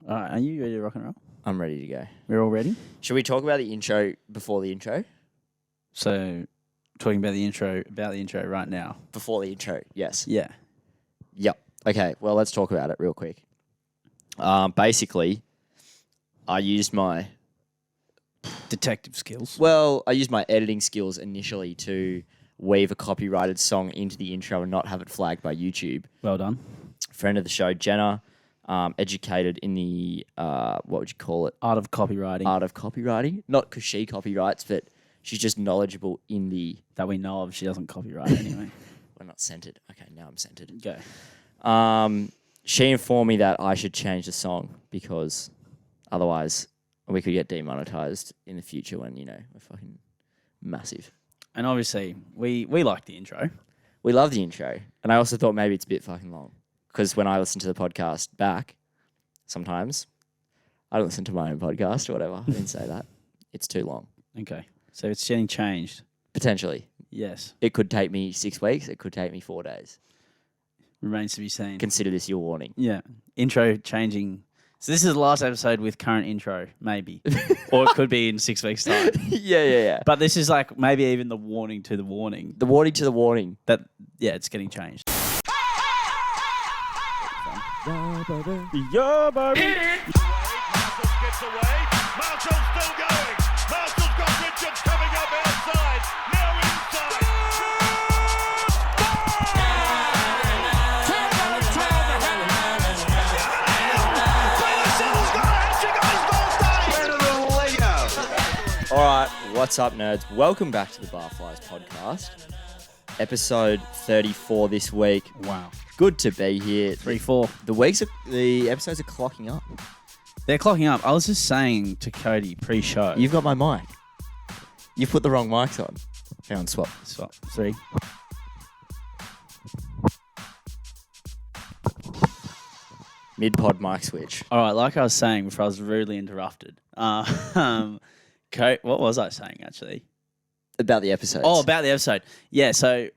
All right, are you ready to rock and roll? I'm ready to go. We're all ready? Should we talk about the intro before the intro? So, talking about the intro right now. Before the intro, yes. Yeah. Yep. Okay, well, let's talk about it real quick. Basically, I used my... Detective skills. Well, I used my editing skills initially to weave a copyrighted song into the intro and not have it flagged by YouTube. Well done. Friend of the show, Jenna, educated in the, what would you call it? Art of copywriting. Art of copywriting. Not because she copyrights, but she's just knowledgeable in the... That we know of. She doesn't copyright anyway. We're not centered. Okay, now I'm centered. Go. She informed me that I should change the song because otherwise we could get demonetized in the future when, we're fucking massive. And obviously, we like the intro. We love the intro. And I also thought maybe it's a bit fucking long. Because when I listen to the podcast back, sometimes, I don't listen to my own podcast or whatever. I didn't say that. It's too long. Okay. So it's getting changed. Potentially. Yes. It could take me 6 weeks. It could take me 4 days. Remains to be seen. Consider this your warning. Yeah. Intro changing. So this is the last episode with current intro, maybe. Or it could be in 6 weeks' time. Yeah. But this is like maybe even the warning to the warning. The warning to the warning. That, yeah, it's getting changed. Yeah, baby. Yeah, baby. Marshall gets away. Marshall's still going. Marshall's got Richards coming up outside. Now inside. All right, what's up, nerds? Welcome back to the Barflies podcast. Episode 34 this week. Wow. Good to be here. 3-4. The episodes are clocking up. They're clocking up. I was just saying to Cody pre-show. You've got my mic. You've put the wrong mics on. Hang on, swap. Swap. 3. Mid-pod mic switch. All right, like I was saying before I was rudely interrupted. What was I saying, actually? About the episodes. Oh, about the episode. Yeah, so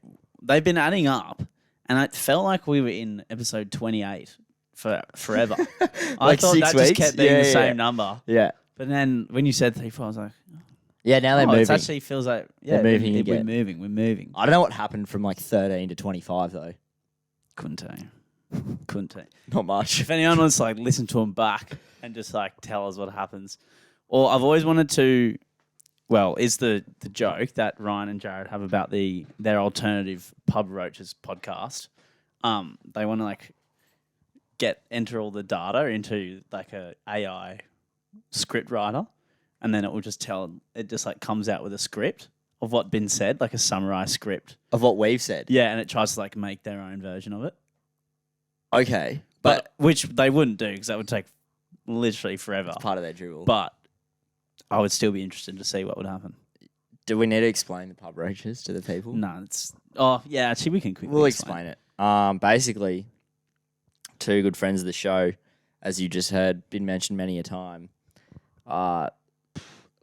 they've been adding up, and it felt like we were in episode 28 for forever. I Like thought 6 that weeks? just kept being Yeah, the yeah, same yeah. number. Yeah. But then when you said 3-4, I was like, Yeah, now they're it moving. actually feels like, yeah, They're moving we're again. moving. I don't know what happened from like 13 to 25, though. Couldn't tell you. Not much. If anyone wants to like listen to them back and just like tell us what happens. Or I've always wanted to, well, is the joke that Ryan and Jared have about their alternative Pub Roaches podcast. They want to like enter all the data into like a AI script writer, and then it will just like comes out with a script of what's been said, like a summarized script. Of what we've said. Yeah, and it tries to like make their own version of it. Okay. But which they wouldn't do because that would take literally forever. Part of their dribble. But I would still be interested to see what would happen. Do we need to explain the Pub Roaches to the people? No, it's... Oh, yeah, actually, we can quickly We'll explain it. Basically, two good friends of the show, as you just heard, been mentioned many a time.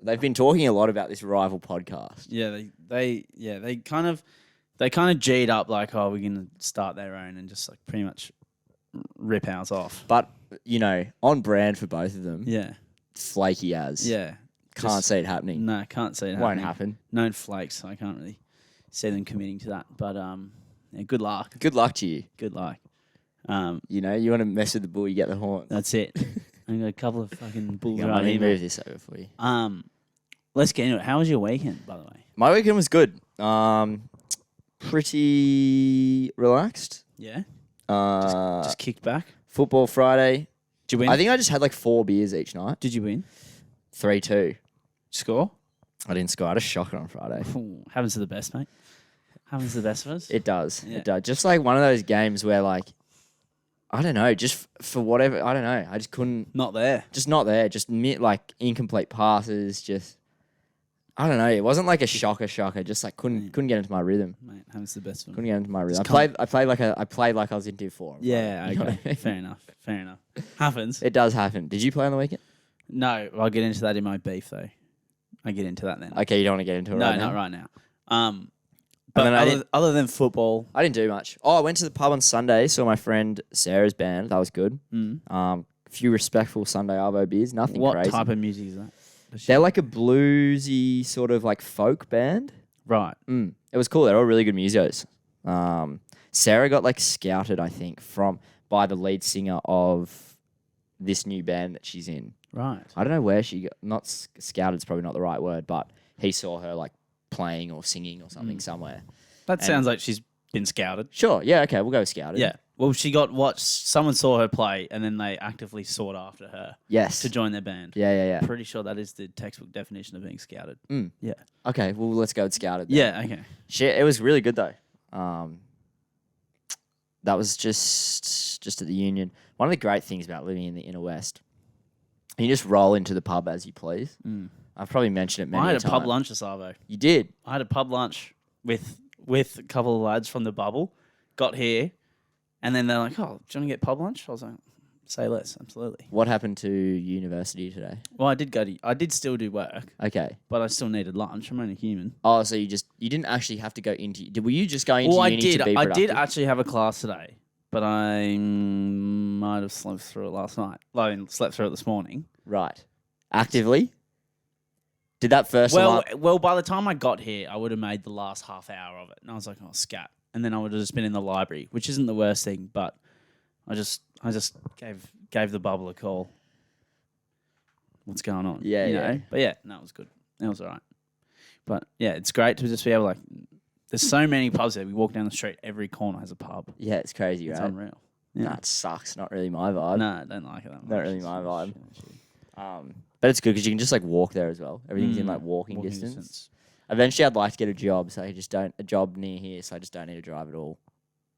They've been talking a lot about this rival podcast. Yeah, they kind of G'd up like, oh, we're going to start their own and just like pretty much rip ours off. But, on brand for both of them. Yeah. Flaky as. Yeah. Can't see it happening. No, can't see it happening. Won't happen. No flakes. I can't really see them committing to that. But yeah, good luck. Good luck to you. Good luck. You want to mess with the bull, you get the horn. That's it. I've got a couple of fucking bulls Let right me here. move this over for you. Let's get into it. How was your weekend, by the way? My weekend was good. Pretty relaxed. Yeah? Just Just kicked back? football Friday. Did you win? I think I just had like 4 beers each night. Did you win? 3-2. Score? I didn't score. I had a shocker on Friday. Ooh, happens to the best, mate. Happens to the best of us. It does. Yeah. It does. Just like one of those games where like, I don't know, just for whatever, I don't know. I just couldn't, Not there. just not there. Just like incomplete passes. Just, I don't know. It wasn't like a shocker. Just like couldn't get into my rhythm. Mate, happens to the best of us. Couldn't get into my rhythm. Just I played like I was in Div 4. Yeah, You know what okay. I mean? Fair enough. Happens. It does happen. Did you play on the weekend? No, I'll get into that in my beef, though. I get into that then. Okay, you don't want to get into it No, right now? not right now. But then I other than football, I didn't do much. Oh, I went to the pub on Sunday, saw my friend Sarah's band. That was good. few respectful Sunday Arvo beers. Nothing What crazy. type of music is that? They're like a bluesy sort of like folk band. Right. It was cool. They're all really good musos. Sarah got like scouted, I think, by the lead singer of this new band that she's in. Right. I don't know where she got, not scouted is probably not the right word, but he saw her like playing or singing or something somewhere. That sounds like she's been scouted. Sure. Yeah. Okay. We'll go scouted. Yeah. Well, she got someone saw her play and then they actively sought after her Yes. to join their band. Yeah. Pretty sure that is the textbook definition of being scouted. Yeah. Okay. Well, let's go with scouted. Then. Yeah. Okay. It was really good though. That was just at the Union. One of the great things about living in the inner west, you just roll into the pub as you please. I've probably mentioned it many I had times. a pub lunch at Savo. You did? I had a pub lunch with a couple of lads from the bubble. Got here, and then they're like, "Oh, do you want to get pub lunch?" I was like, "Say less, absolutely." What happened to university today? Well, I did still do work, Okay. but I still needed lunch. I'm only human. Oh, so you didn't actually have to go into. Were you just going into Well, uni to be I productive? did actually have a class today, but I might have slept through it last night. Slept through it this morning. Right. Actively? Did that first Well, alarm? by the time I got here, I would have made the last half hour of it, and I was like, "Oh, scat!" And then I would have just been in the library, which isn't the worst thing, but I just gave the bubble a call. What's going on? Yeah, you yeah. know? But yeah, no, it was good. It was all right. But yeah, it's great to just be able to, there's so many pubs there. We walk down the street, every corner has a pub. Yeah, it's crazy, It's right? unreal. Yeah. Nah, it sucks. Not really my vibe. No, I don't like it that much. Not really my It's vibe. shitty. But it's good because you can just like walk there as well. Everything's in like walking distance. Eventually, I'd like to get a job, so a job near here, so I just don't need to drive at all.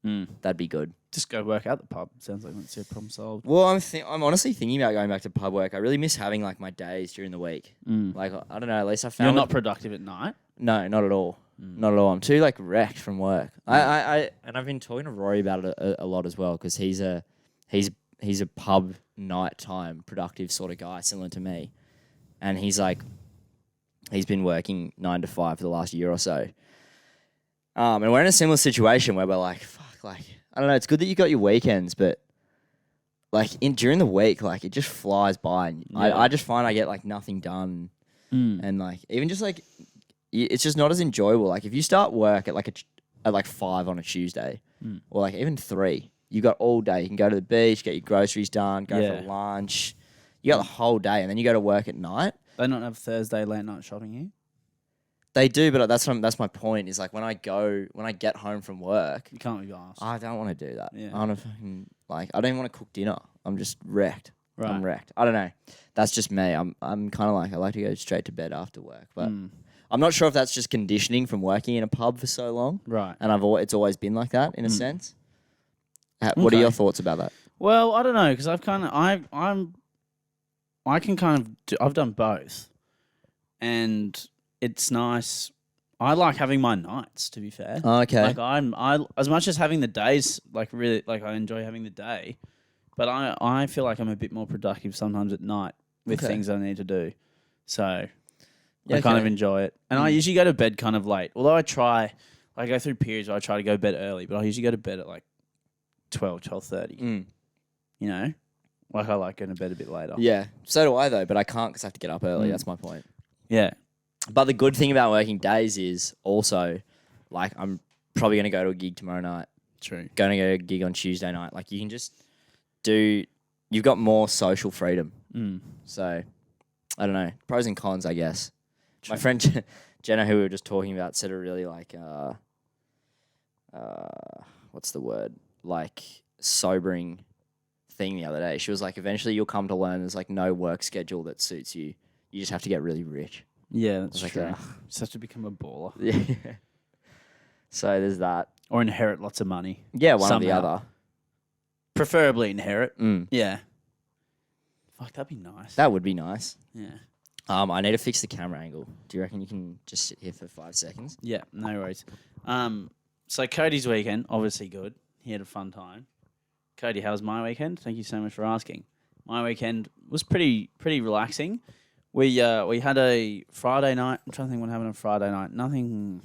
That'd be good. Just go work out the pub. Sounds like that's your problem solved. Well, I'm honestly thinking about going back to pub work. I really miss having like my days during the week. Like I don't know. At least I found You're not productive at night? No, not at all. Not at all. I'm too like wrecked from work. And I've been talking to Rory about it a lot as well because he's a pub nighttime productive sort of guy, similar to me, and he's been working 9 to 5 for the last year or so. And we're in a similar situation where we're like, fuck, like I don't know. It's good that you got your weekends, but like during the week, like it just flies by, and I just find I get like nothing done, and like even just like. It's just not as enjoyable. Like if you start work at like 5 on a Tuesday, or like even 3, you got all day. You can go to the beach, get your groceries done, go for lunch. You got the whole day, and then you go to work at night. They don't have Thursday late night shopping here? They do, but that's my point. Is like when I get home from work, You can't be asked. I don't want to do that. Yeah. I want to fucking I don't even want to cook dinner. I'm just wrecked. Right. I'm wrecked. I don't know. That's just me. I'm kind of like I like to go straight to bed after work, but. I'm not sure if that's just conditioning from working in a pub for so long, Right. and it's always been like that in a sense. What are your thoughts about that? Well, I don't know because I've kind of I've done both, and it's nice. I like having my nights. To be fair, Okay. Like I as much as having the days, like really, like I enjoy having the day, but I feel like I'm a bit more productive sometimes at night with things I need to do. So. I kind of enjoy it. And I usually go to bed kind of late. Although I go through periods where I try to go to bed early, but I usually go to bed at like 12:30. You know? Like I like going to bed a bit later. Yeah, so do I though, but I can't because I have to get up early. That's my point. Yeah. But the good thing about working days is also, like, I'm probably going to go to a gig tomorrow night. True. Going to go to a gig on Tuesday night. Like, you can just you've got more social freedom. So, I don't know. Pros and cons, I guess. True. My friend Jenna, who we were just talking about, said a really like, what's the word? Like sobering thing the other day. She was like, eventually you'll come to learn there's like no work schedule that suits you. You just have to get really rich. Yeah, that's like, true. You just have to become a baller. Yeah. So there's that. Or inherit lots of money. Yeah, one or the Somehow. other. Preferably inherit. Mm. Yeah. Fuck, that'd be nice. That would be nice. Yeah. I need to fix the camera angle. Do you reckon you can just sit here for 5 seconds? Yeah, no worries. So Cody's weekend, obviously good. He had a fun time. Cody, how was my weekend? Thank you so much for asking. My weekend was pretty relaxing. We had a Friday night. I'm trying to think what happened on Friday night. Nothing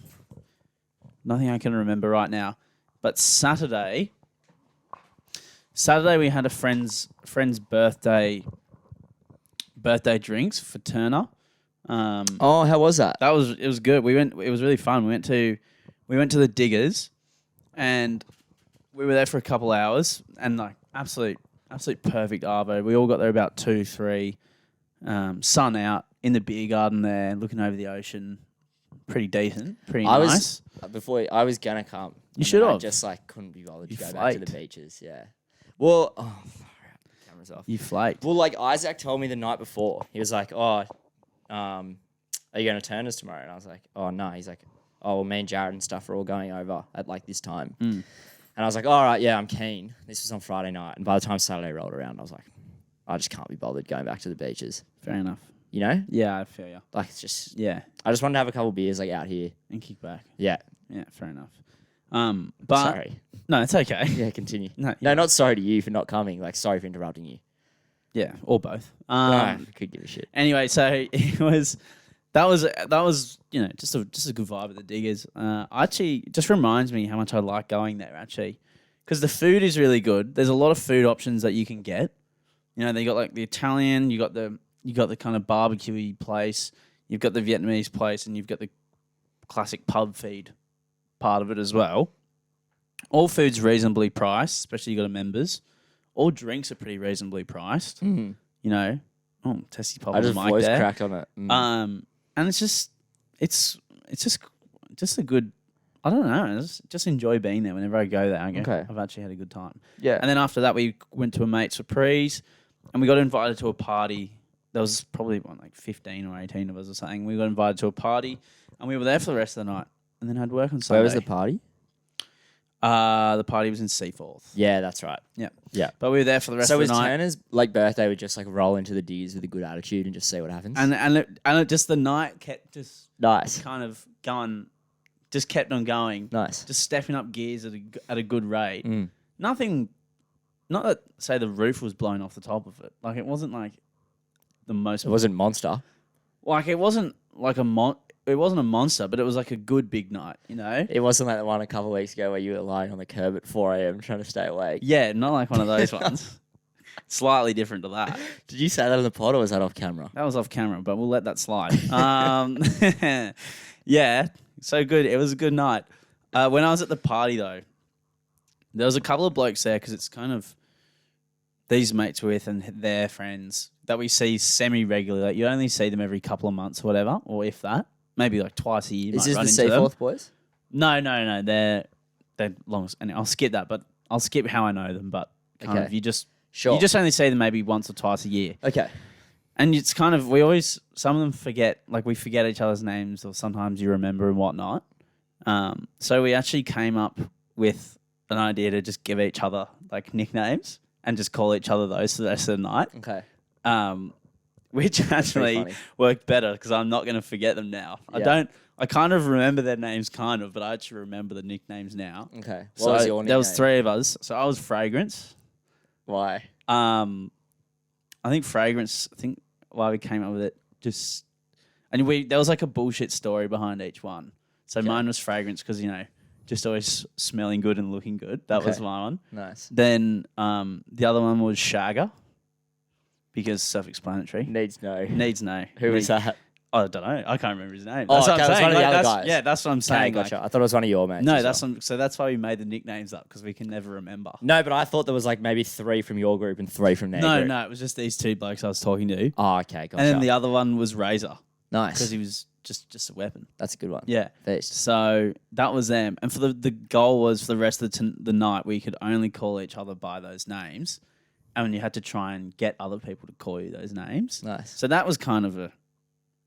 I can remember right now. But Saturday Saturday we had a friend's birthday drinks for Turner. How was that? It was good. It was really fun. We went to the Diggers, and we were there for a couple hours, and like absolute perfect arvo. We all got there about 2-3. Sun out in the beer garden there, looking over the ocean. Pretty decent. Pretty nice. I was gonna come. You should have. I just like couldn't be bothered to go back flaked. to the beaches. Yeah. Well, camera's off. You flaked. Well, like Isaac told me the night before, he was like, "Oh, are you going to Turner's tomorrow?" And I was like, "Oh no." He's like, "Oh, well, me and Jared and stuff are all going over at like this time." And I was like, "All right, yeah, I'm keen." This was on Friday night, and by the time Saturday rolled around, I was like, "I just can't be bothered going back to the beaches." Fair enough. You know? Yeah, I feel you. Like it's just, Yeah, I just wanted to have a couple beers like out here. and kick back. Yeah. Yeah, fair enough. But Sorry. no, it's okay. Yeah, continue. No, No, not sorry to you for not coming. Like, sorry for interrupting you. Yeah, or both. No, could give a shit. Anyway, so that was just a good vibe at the Diggers. Actually, just reminds me how much I like going there actually, because the food is really good. There's a lot of food options that you can get. You know, they got like the Italian, you got the kind of barbecue place, you've got the Vietnamese place, and you've got the classic pub feed part of it as well. All food's reasonably priced, especially you got a members. All drinks are pretty reasonably priced. You know, Tessie Pop I on the just mic voice there. cracked on it. And it's just a good. I don't know. I just enjoy being there. Whenever I go there, I've actually had a good time. Yeah. And then after that, we went to a mate's surprise, and we got invited to a party. There was probably like 15 or 18 of us or something. We got invited to a party, and we were there for the rest of the night, and then had work on Sunday. Where was the party? The party was in Seaforth. Yeah, that's right. Yeah. Yeah. But we were there for the rest So of was the night. Turner's like birthday would just like roll into the Diggers with a good attitude and just see what happens? And it just the night kept just Nice. kind of going, just kept on going. Nice. Just stepping up gears at a good rate. Nothing, not that say the roof was blown off the top of it. Like it wasn't like the most. It wasn't Monster. Like it wasn't like it wasn't a monster, but it was like a good big night, you know? It wasn't like the one a couple of weeks ago where you were lying on the curb at 4 a.m. trying to stay awake. Yeah, not like one of those ones. Slightly different to that. Did you say that on the pod or was that off camera? That was off camera, but we'll let that slide. Yeah, so good. It was a good night. When I was at the party, though, there was a couple of blokes there because it's kind of these mates with and their friends that we see semi-regularly. Like you only see them every couple of months or whatever, or if that. Maybe like twice a year. Is this run the into them. Seaforth boys? No. They're long. And I'll skip that, but I'll skip how I know them. But kind of you just only see them maybe once or twice a year. Okay. And it's kind of some of them forget, like we forget each other's names, or sometimes you remember and whatnot. So we actually came up with an idea to just give each other like nicknames and just call each other those for the rest of the night. Okay. Which actually worked better because I'm not going to forget them now. Yeah. I kind of remember their names but I actually remember the nicknames now. Okay. What So was your nickname? there was 3 of us. So I was Fragrance. Why? I think Fragrance, why we came up with it, there was like a bullshit story behind each one. So mine was Fragrance because, you know, just always smelling good and looking good. That was my one. Nice. Then the other one was Shagger. Because self-explanatory. Needs no. Who was that? I don't know. I can't remember his name. Oh, That's what okay, I'm that's saying. one of the Like, other that's- guys. Yeah, that's what I'm Okay, saying. gotcha. Like, I thought it was one of your mates. no, as well. so that's why we made the nicknames up because we can never remember. No, but I thought there was like maybe 3 from your group and 3 from their group. No, it was just these 2 blokes I was talking to. Oh, okay, gotcha. And then the other one was Razor because nice. he was just a weapon. That's a good one. Yeah. Beast. So that was them. And for the goal was for the rest of the night, we could only call each other by those names. And you had to try and get other people to call you those names. Nice. So that was kind of a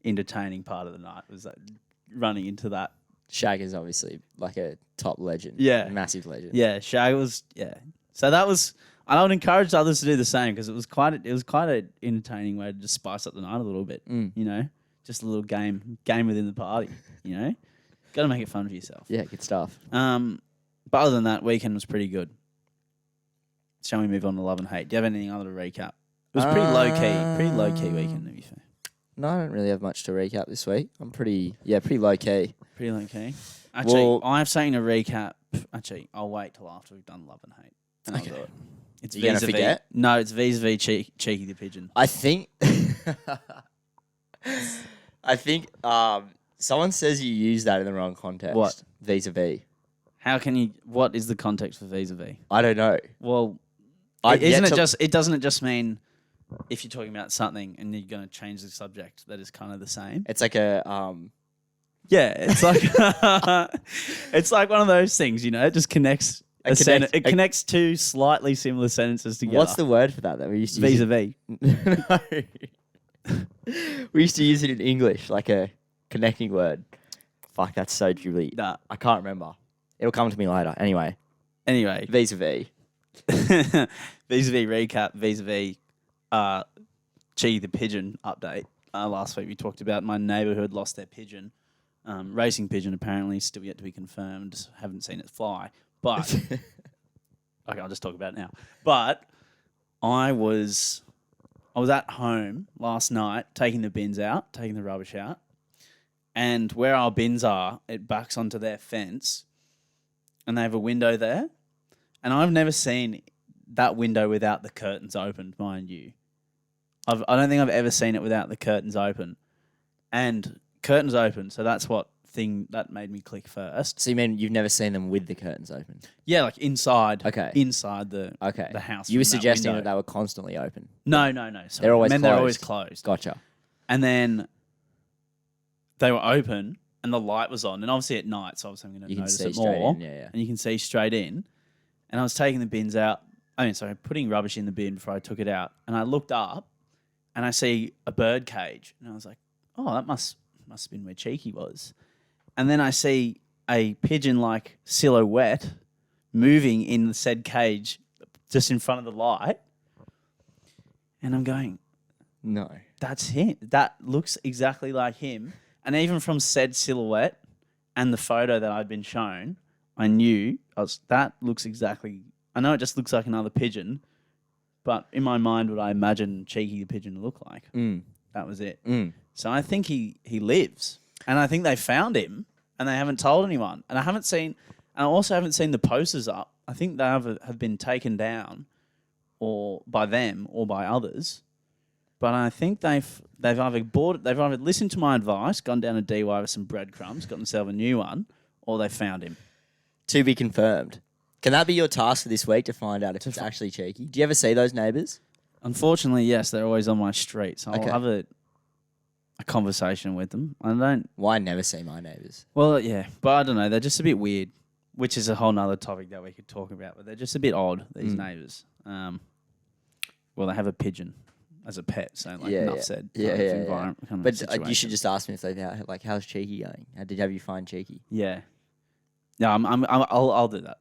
entertaining part of the night, was that running into that. Shag is obviously like a top legend. Yeah. A massive legend. Yeah, Shag was, yeah. So that was, and I would encourage others to do the same because it was quite an entertaining way to just spice up the night a little bit, you know? Just a little game within the party, you know? Got to make it fun for yourself. Yeah, good stuff. But other than that, weekend was pretty good. Shall we move on to love and hate? Do you have anything other to recap? It was pretty low key weekend to be fair. No, I don't really have much to recap this week. I'm pretty low key. Pretty low key. Actually, Well- I have something to recap. Actually, I'll wait till after we've done love and hate. And Okay. I'll do it. It's You gonna vis-a-vis. forget? No, it's vis-a-vis Cheeky the Pigeon. I think. I think someone says you use that in the wrong context. What? Vis-a-vis. How can you? What is the context for vis-a-vis? I don't know. Well, I've isn't yet it to- just? It doesn't it just mean if you're talking about something and you're going to change the subject, that is kind of the same. It's like a Yeah, it's like it's like one of those things, you know. It just connects. It connects two slightly similar sentences together. What's the word for that we used to use? vis-a-vis? No. We used to use it in English, like a connecting word. Fuck, that's so dribbly. Nah. I can't remember. It'll come to me later. Anyway, vis-a-vis. vis-a-vis recap. Vis-a-vis Cheeky the Pigeon update. Last week we talked about my neighbourhood lost their pigeon. Racing pigeon apparently still yet to be confirmed. Haven't seen it fly. But okay, I'll just talk about it now. But I was at home last night taking the bins out, taking the rubbish out, and where our bins are, it backs onto their fence, and they have a window there, and I've never seen that window without the curtains opened, mind you. I don't think I've ever seen it without the curtains open, and curtains open. So that's what thing that made me click first. So you mean you've never seen them with the curtains open? Yeah, like inside. Okay. Inside the Okay. house. You were from that suggesting window. that they were constantly open. No. Sorry. They're always They're closed. always closed. Gotcha. And then they were open and the light was on. And obviously at night, so obviously I'm going to notice it more. Yeah. And you can see straight in. And I was taking the bins out. Putting rubbish in the bin before I took it out. And I looked up and I see a bird cage. And I was like, oh, that must have been where Cheeky was. And then I see a pigeon-like silhouette moving in the said cage just in front of the light. And I'm going, No. that's him. That looks exactly like him. And even from said silhouette and the photo that I'd been shown, I knew that looks exactly. I know it just looks like another pigeon, but in my mind, what I imagine Cheeky the Pigeon to look like. That was it. So I think he lives, and I think they found him, and they haven't told anyone. And I also haven't seen the posters up. I think they have been taken down, or by them or by others. But I think they've either listened to my advice, gone down a DY with some breadcrumbs, got themselves a new one, or they found him. To be confirmed. Can that be your task for this week, to find out if it's actually Cheeky? Do you ever see those neighbours? Unfortunately, yes, they're always on my street, so Okay. I'll have a conversation with them. I don't. Well, I never see my neighbours. Well, yeah, but I don't know. They're just a bit weird, which is a whole nother topic that we could talk about. But they're just a bit odd, these neighbours. Well, they have a pigeon as a pet, so enough said. Environment kind of But you situation. should just ask me if how's Cheeky going? Have you find Cheeky? Yeah. Yeah, I'll do that.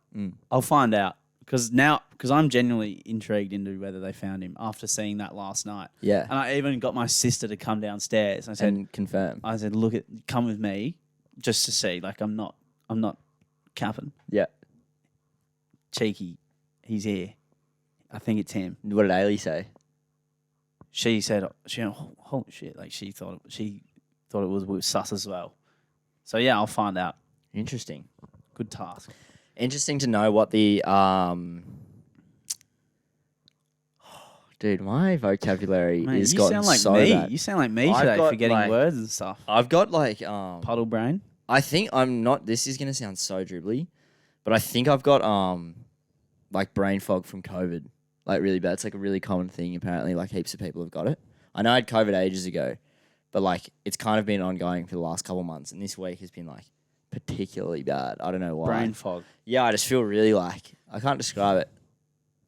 I'll find out because I'm genuinely intrigued into whether they found him after seeing that last night. Yeah. And I even got my sister to come downstairs. I said, And confirm. I said, come with me, just to see. Like I'm not capping. Yeah. Cheeky, he's here. I think it's him. What did Ailey say? She said, holy shit! Like she thought it was sus as well. So yeah, I'll find out. Interesting. Good task. Interesting to know what the dude, my vocabulary Mate, is you gotten sound like so me. bad. You sound like me I've today, got, forgetting like- words and stuff. I've got like Puddle brain. I think I'm not. This is gonna sound so dribbly, but I think I've got like brain fog from COVID, like really bad. It's like a really common thing. Apparently, like heaps of people have got it. I know I had COVID ages ago, but like it's kind of been ongoing for the last couple of months, and this week has been like particularly bad. I don't know why. Brain fog. Yeah, I just feel really like I can't describe it.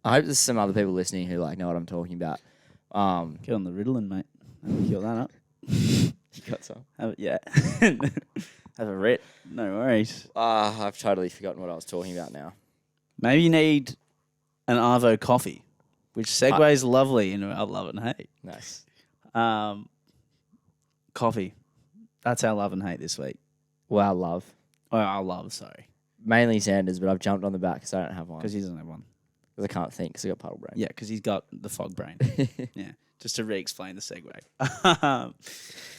I hope there's some other people listening who like know what I'm talking about. Get on the Ritalin, mate. Kill that up. You got some? Yeah. Have a rit. No worries. I've totally forgotten what I was talking about now. Maybe you need an Arvo coffee, which segues lovely into our love and hate. Nice. Coffee. That's our love and hate this week. Wow, love. Oh, our love, sorry. Mainly Zander's, but I've jumped on the back because I don't have one. Because he doesn't have one. Because I can't think because I got puddle brain. Yeah, because he's got the fog brain. Yeah. Just to re-explain the segue.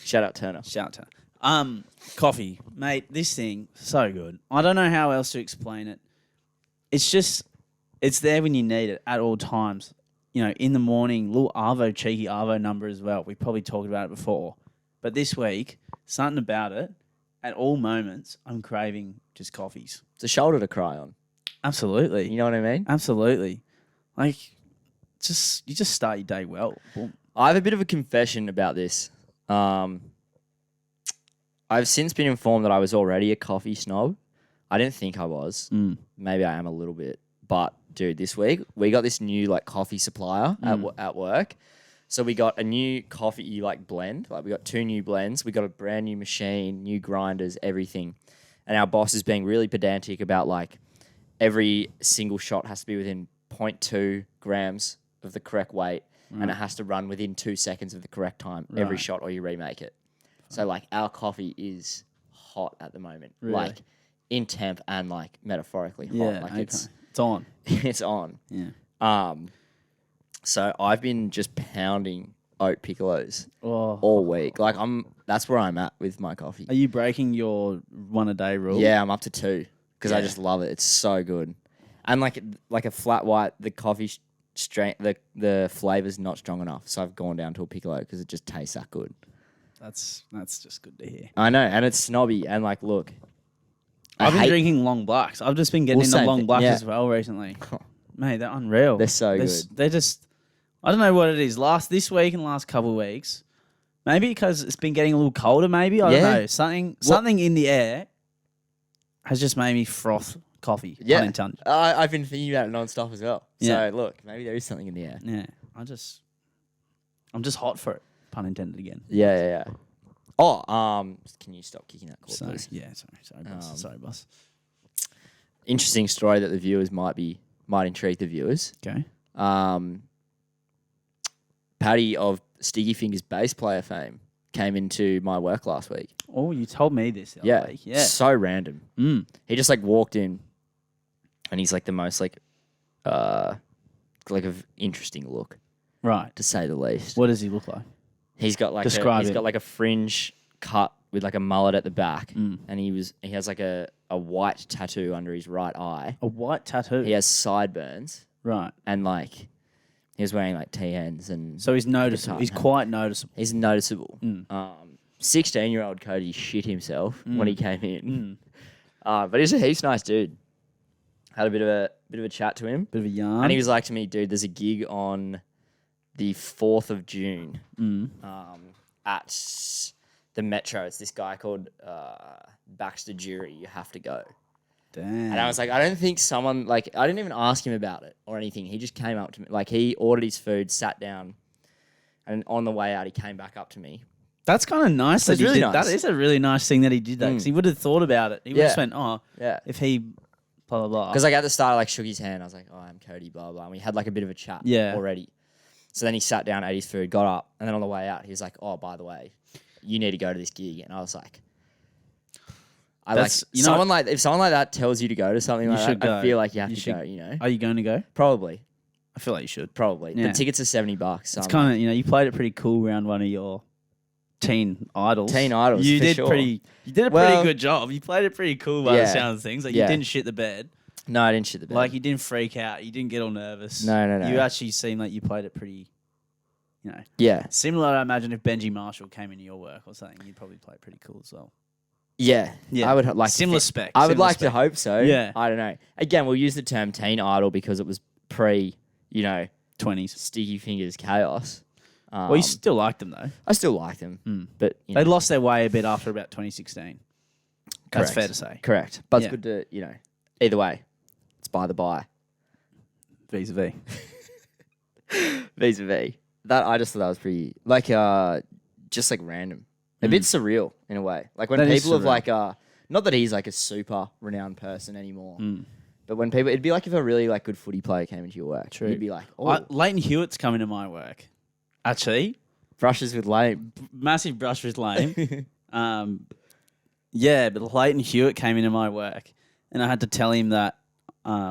Shout out Turner. Shout out. Coffee. Mate, this thing, so good. I don't know how else to explain it. It's just It's there when you need it at all times. You know, in the morning, little cheeky Arvo number as well. We probably talked about it before. But this week, something about it, at all moments, I'm craving just coffees. It's a shoulder to cry on. Absolutely. You know what I mean? Absolutely. Like, you just start your day well. Boom. I have a bit of a confession about this. I've since been informed that I was already a coffee snob. I didn't think I was. Maybe I am a little bit. But, dude, this week, we got this new, like, coffee supplier at work. So we got a new coffee, like, blend. Like, we got 2 new blends. We got a brand new machine, new grinders, everything. And our boss is being really pedantic about, like, every single shot has to be within 0.2 grams of the correct weight. And it has to run within 2 seconds of the correct time every shot or you remake it. So, like, our coffee is hot at the moment. Really? Like, in temp and, like, metaphorically hot. Yeah, Like, okay. it's on. it's on. Yeah. So I've been just pounding oat piccolos Oh. all week. Like, that's where I'm at with my coffee. Are you breaking your 1 a day rule? Yeah, I'm up to 2 because I Yeah. just love it. It's so good. And like a flat white, the coffee strength, the flavor's not strong enough. So I've gone down to a piccolo because it just tastes that good. That's just good to hear. I know, and it's snobby. And like, look, I've been drinking long blacks. I've just been getting into same long thing, blacks yeah. as well recently. Mate, they're unreal. They're so good. They're just, I don't know what it is. This week and last couple of weeks, maybe because it's been getting a little colder. Maybe I don't know. Something in the air has just made me froth coffee. Yeah, pun intended. I've been thinking about it non-stop as well. Yeah. So look, maybe there is something in the air. Yeah, I'm just hot for it. Pun intended again. Yeah. Oh, can you stop kicking that cord, So please? yeah, sorry, boss. Sorry, boss. Interesting story that the viewers might intrigue the viewers. Okay. Paddy of Sticky Fingers bass player fame came into my work last week. Oh, you told me this the other week. Yeah. So random. He just like walked in, and he's like the most like of interesting look, Right. to say the least. What does he look like? He's got like Describe he's it. got like a fringe cut with like a mullet at the back, and he has like a white tattoo under his right eye. A white tattoo. He has sideburns, Right. and like he was wearing like TNs, and So he's noticeable. He's quite noticeable. he's noticeable. 16-year-old Cody shit himself when he came in, but he's a nice dude. Had a bit of a chat to him, Bit of a yarn. and he was like to me, dude, there's a gig on the 4th of June at the Metro. It's this guy called Baxter Jury. You have to go. Damn. And I was like, I don't think someone, like, I didn't even ask him about it or anything. He just came up to me. Like, he ordered his food, sat down, and on the way out, he came back up to me. That's kind of nice. That's that he really did. nice. That is a really nice thing that he did that because he would have thought about it. He would have Yeah. went, oh, Yeah. if he blah, blah, blah. Because, like, at the start, I, like, shook his hand. I was like, oh, I'm Cody, blah, blah. And we had, like, a bit of a chat already. So then he sat down, ate his food, got up, and then on the way out, he was like, oh, by the way, you need to go to this gig. And I was like, if someone like that tells you to go to something You like should that, go. I feel like you have You to should- go, you know? Are you going to go? Probably. I feel like you should. Probably. Yeah. The tickets are $70. So It's kind of, you played it pretty cool around one of your teen idols. Teen idols, You for did sure. You did a Well, pretty good job. You played it pretty cool by the yeah. sound of things. Like Yeah. you didn't shit the bed. No, I didn't shit the bed. Like you didn't freak out. You didn't get all nervous. No. You actually seemed like you played it pretty, yeah. similar. I imagine if Benji Marshall came into your work or something, you'd probably play it pretty cool as well. Yeah. Yeah. I would like Similar to spec. I would similar like to spec. hope so. Yeah. I don't know. Again, we'll use the term teen idol because it was pre, 20s. Sticky Fingers chaos. Well, you still liked them though. I still like them, but They lost their way a bit after about 2016. That's Correct. fair to say. Correct. But Yeah. it's good to, either way, it's by the by. Vis-a-vis. Vis-a-vis. That I just thought that was pretty just like random. A bit surreal in a way. Like when That is people have surreal. not that he's like a super renowned person anymore. But when people it'd be like if a really like good footy player came into your work. True. You'd be like, oh, Leighton Hewitt's coming to my work. Actually, brushes with lame. massive brush with lame. Yeah, but Leighton Hewitt came into my work and I had to tell him that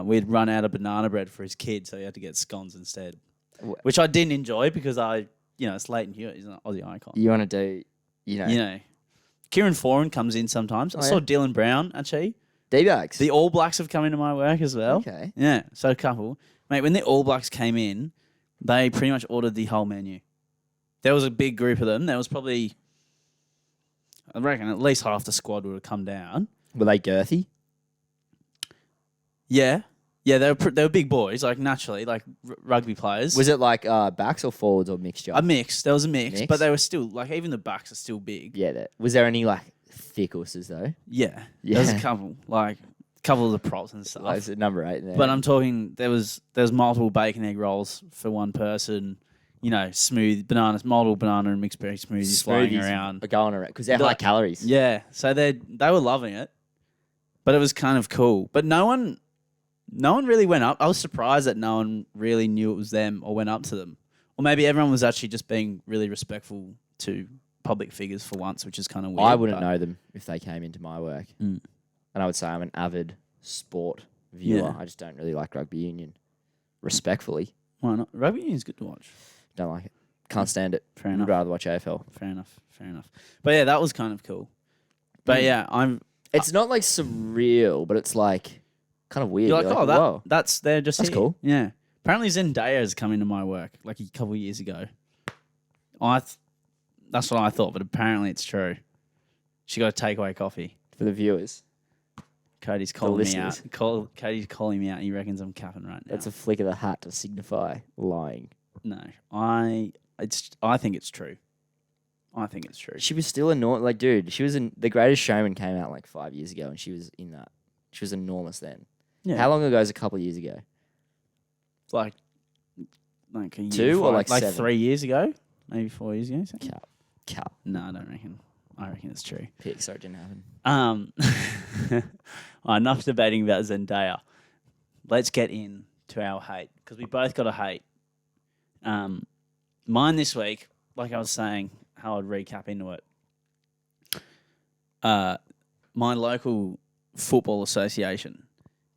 we'd run out of banana bread for his kid, so he had to get scones instead. Which I didn't enjoy because it's Leighton Hewitt. He's an Aussie icon. You want to do, Kieran Foran comes in sometimes. I saw yeah? Dylan Brown, actually. D-bags. The All Blacks have come into my work as well. Okay. Yeah, so a couple. Mate, when the All Blacks came in, they pretty much ordered the whole menu. There was a big group of them. There was probably, I reckon, at least half the squad would have come down. Were they girthy? Yeah. Yeah, they were big boys, like naturally, like rugby players. Was it like backs or forwards or mixture? A mix. There was a mix, Mix? but they were still, like, even the backs are still big. Yeah. Was there any like thick usses though? Yeah. Yeah. There was a couple, like, a couple of the props and stuff. Like, is it number 8 there? But I'm talking, there was multiple bacon egg rolls for one person. You know, smooth bananas, multiple banana and mixed berry smoothies flying around. Are going around because they're high calories. Yeah, so they were loving it, but it was kind of cool. But no one really went up. I was surprised that no one really knew it was them or went up to them, or maybe everyone was actually just being really respectful to public figures for once, which is kind of weird. I wouldn't know them if they came into my work, and I would say I'm an avid sport viewer. Yeah. I just don't really like rugby union. Respectfully, Why not? Rugby union's good to watch. don't like it. Can't stand it. Fair Would enough. rather watch AFL. Fair enough. But yeah, that was kind of cool. But yeah, It's not like surreal, but it's like kind of weird. You're like, whoa. they're just That's here. cool. Yeah. Apparently Zendaya has come into my work like a couple of years ago. That's what I thought, but apparently it's true. She got a takeaway coffee. For the viewers, Cody's calling me out. listeners. Cody's calling me out. He reckons I'm capping right now. that's a flick of the hat to signify lying. No, I think it's true. I think it's true. She was still enormous. Like, dude, she was in The Greatest Showman came out like 5 years ago, and she was in that. She was enormous then. Yeah. How long ago is a couple of years ago? Like a year 2 or before, like 7? 3 years ago, maybe 4 years ago. Something? Cap. No, I don't reckon. I reckon it's true. Pick, so it didn't happen. Enough debating about Zendaya. Let's get into our hate because we both got a hate. Mine this week, like I was saying, how I'd recap into it. My local football association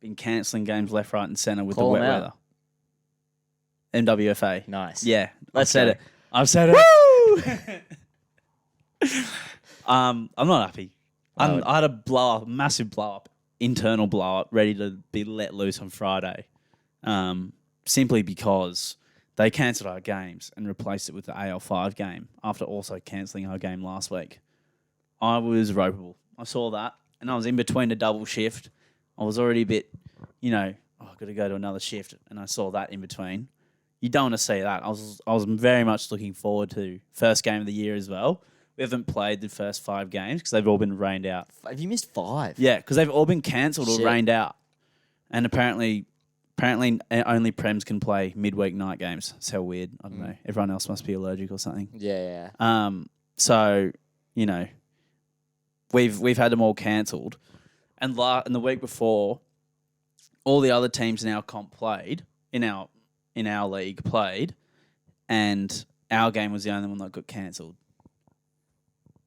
been cancelling games left, right, and centre with Call the wet 'em weather. MWFA. Nice. Yeah, Let's said go. it. I've said it. I'm not happy. I had a massive blow up, internal blow up, ready to be let loose on Friday, simply because they cancelled our games and replaced it with the AL5 game after also cancelling our game last week. I was ropeable. I saw that, and I was in between a double shift. I was already a bit, I've got to go to another shift, and I saw that in between. You don't want to see that. I was very much looking forward to first game of the year as well. We haven't played the first 5 games because they've all been rained out. Have you missed 5? Yeah, because they've all been cancelled or Shit. rained out. And apparently only Prems can play midweek night games. It's so weird. I don't know. Everyone else must be allergic or something. Yeah. So, we've had them all cancelled. And the week before, all the other teams in our comp played, in our league played, and our game was the only one that got cancelled.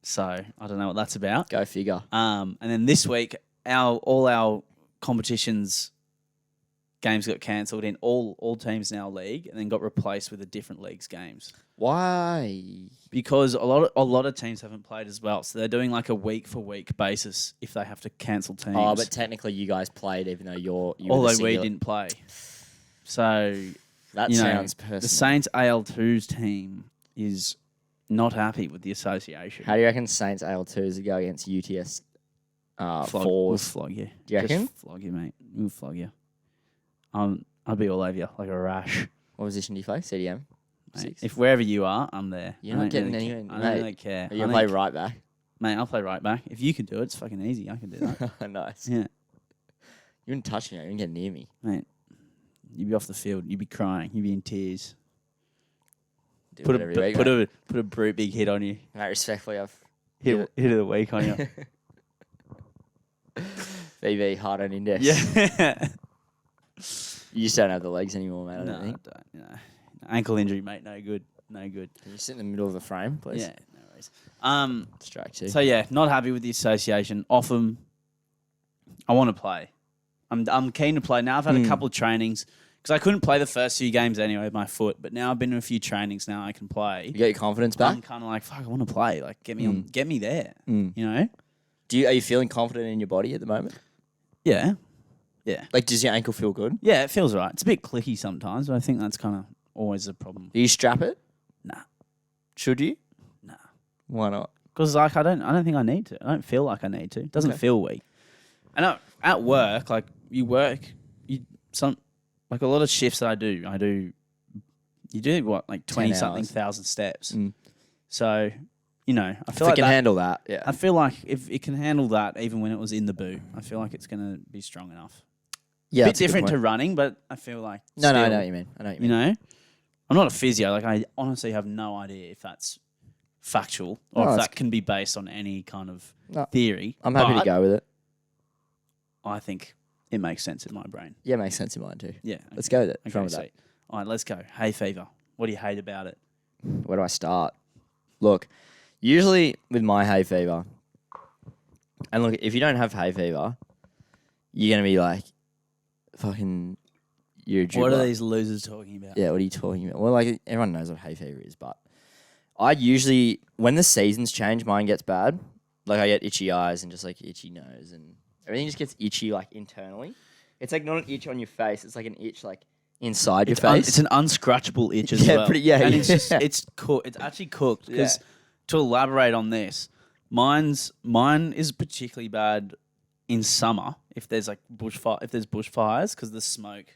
So I don't know what that's about. Go figure. And then this week, all our competitions games got cancelled in all teams in our league, and then got replaced with a different league's games. Why? Because a lot of teams haven't played as well, so they're doing like a week for week basis if they have to cancel teams. Oh, but technically you guys played even though you although were the we singular. didn't play. So That you know, sounds personal. the Saints AL2's team is not happy with the association. How do you reckon Saints AL2s go against UTS We'll 4s? flog you. Do you reckon? Just flog you, mate. We'll flog you. I'll be all over you like a rash. What position do you play? CDM? Mate. 6? If wherever you are, I'm there. You're I not don't getting really anywhere, I don't mate. really care. Are you I going to don't- play right back? Mate, I'll play right back. If you can do it, it's fucking easy. I can do that. Nice. Yeah. You wouldn't touch me. You wouldn't get near me. Mate, you'd be off the field. You'd be crying. You'd be in tears. Do Put whatever you a, want, put, mate. a, put a brute big hit on you. Mate, respectfully, I've Hit of the week on you. VV hard on index. Yeah. You just don't have the legs anymore, mate. I No, don't think. no. Ankle injury, mate. No good. No good. Can you sit in the middle of the frame, please? Yeah, no worries. Distract you. So yeah, not happy with the association. Off them. I want to play. I'm keen to play. Now I've had a couple of trainings because I couldn't play the first few games anyway with my foot, but now I've been to a few trainings. Now I can play. You get your confidence I'm back? kind of like, fuck, I want to play. Like, get me on, get me there. Mm. You know? Are you feeling confident in your body at the moment? Yeah. Yeah. Like, does your ankle feel good? Yeah, it feels right. It's a bit clicky sometimes, but I think that's kind of always a problem. Do you strap it? Nah. Should you? Nah. Why not? Because like I don't think I need to. I don't feel like I need to. It doesn't feel weak. And at work, like a lot of shifts that I do. You do what, like 20-something thousand steps. So, I feel If like it can handle that, yeah. I feel like if it can handle that, even when it was in the boot, I feel like it's going to be strong enough. Yeah, a bit different to running, but I feel like No, I still, know what you mean. I know what you mean. I'm not a physio. Like I honestly have no idea if that's factual or if that can be based on any kind of theory. I'm happy to go with it. I think it makes sense in my brain. Yeah, it makes sense in mine too. Yeah. Let's go with it. Okay, sweet. All right, let's go. Hayfever. What do you hate about it? Where do I start? Look, usually with my hay fever, and look, if you don't have hay fever, you're going to be like, fucking, you're a dribbler. What are these losers talking about? Yeah, what are you talking about? Well, like, everyone knows what hay fever is, but I usually, when the seasons change, mine gets bad. Like, I get itchy eyes and just, like, itchy nose, and everything just gets itchy, like, internally. It's, like, not an itch on your face. It's, like, an itch, like, inside your face. It's an unscratchable itch as well. And it's just, it's cooked. It's actually cooked. Because to elaborate on this, mine is particularly bad in summer if there's like bushfires because the smoke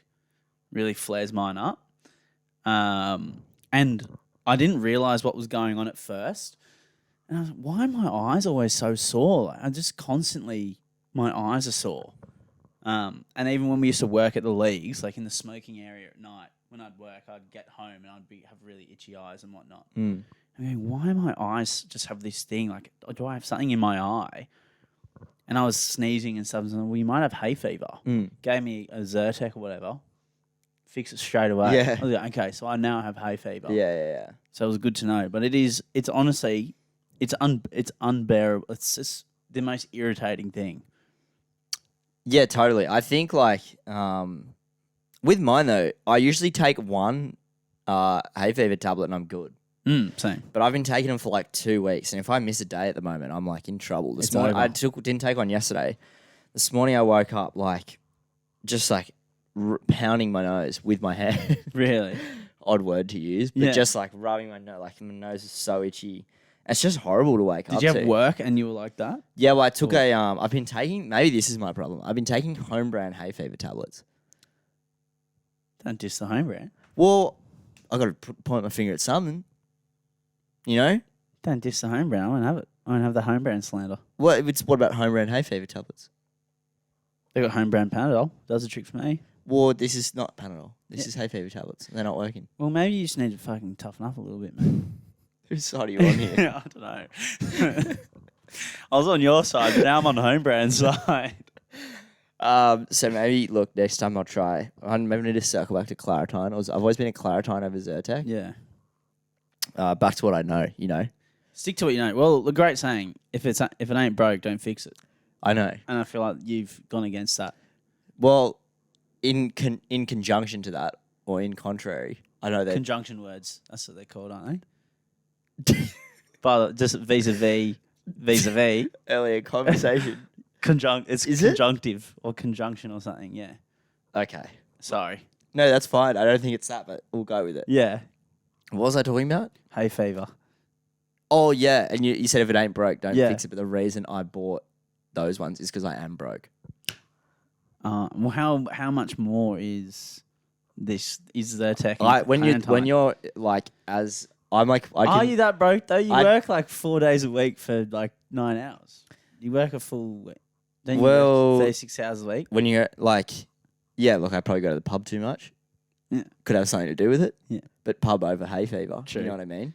really flares mine up. And I didn't realize what was going on at first. And I was like, why are my eyes always so sore? Like, I just constantly, my eyes are sore. And even when we used to work at the leagues, like in the smoking area at night, when I'd work, I'd get home and have really itchy eyes and whatnot. I'm going, why do my eyes just have this thing? Like, do I have something in my eye? And I was sneezing and stuff. And well, you might have hay fever. Gave me a Zyrtec or whatever. Fix it straight away. Yeah. I was like, okay, so I now have hay fever. Yeah. So it was good to know. But it's honestly, it's unbearable. It's just the most irritating thing. Yeah, totally. I think, like, with mine, though, I usually take one hay fever tablet and I'm good. Same. But I've been taking them for, like, 2 weeks. And if I miss a day at the moment, I'm, like, in trouble. This morning, I didn't take one yesterday. This morning, I woke up, like, just, like, pounding my nose with my hand. Really? Odd word to use. But just, like, rubbing my nose. Like, my nose is so itchy. It's just horrible to wake up to. Did you have work and you were like that? Yeah, well, I took I've been taking, maybe this is my problem. I've been taking home brand hay fever tablets. Don't diss the home brand. Well, I got to point my finger at something. You know? Don't diss the home brand. I won't have it. I won't have the home brand slander. What about home brand hay fever tablets? They got home brand Panadol. Does the trick for me. Well, this is not Panadol. This is hay fever tablets. They're not working. Well, maybe you just need to fucking toughen up a little bit, man. Whose side are you on here? I don't know. I was on your side, but now I'm on the home brand side. So maybe, look, next time I'll try. I maybe need to circle back to Claritine. I've always been a Claritine over Zyrtec. Yeah. Back to what I know, you know. Stick to what you know. Well, the great saying, if it ain't broke, don't fix it. I know. And I feel like you've gone against that. Well, in conjunction to that, or in contrary, I know that... Conjunction words. That's what they're called, aren't they? But just vis-a-vis. Earlier conversation. It's conjunctive or conjunction or something, yeah. Okay. Sorry. No, that's fine. I don't think it's that, but we'll go with it. Yeah. What was I talking about? Hay fever. Oh, yeah. And you said if it ain't broke, don't Yeah. fix it. But the reason I bought those ones is because I am broke. Well, how much more is this? Is the tech? When you're like, as I'm like, are you that broke though? You work like 4 days a week for like 9 hours. You work a full. Don't you work 36 hours a week? When you're like, yeah, look, I probably go to the pub too much. Yeah. Could have something to do with it. Yeah. But pub over hay fever. True. You know what I mean?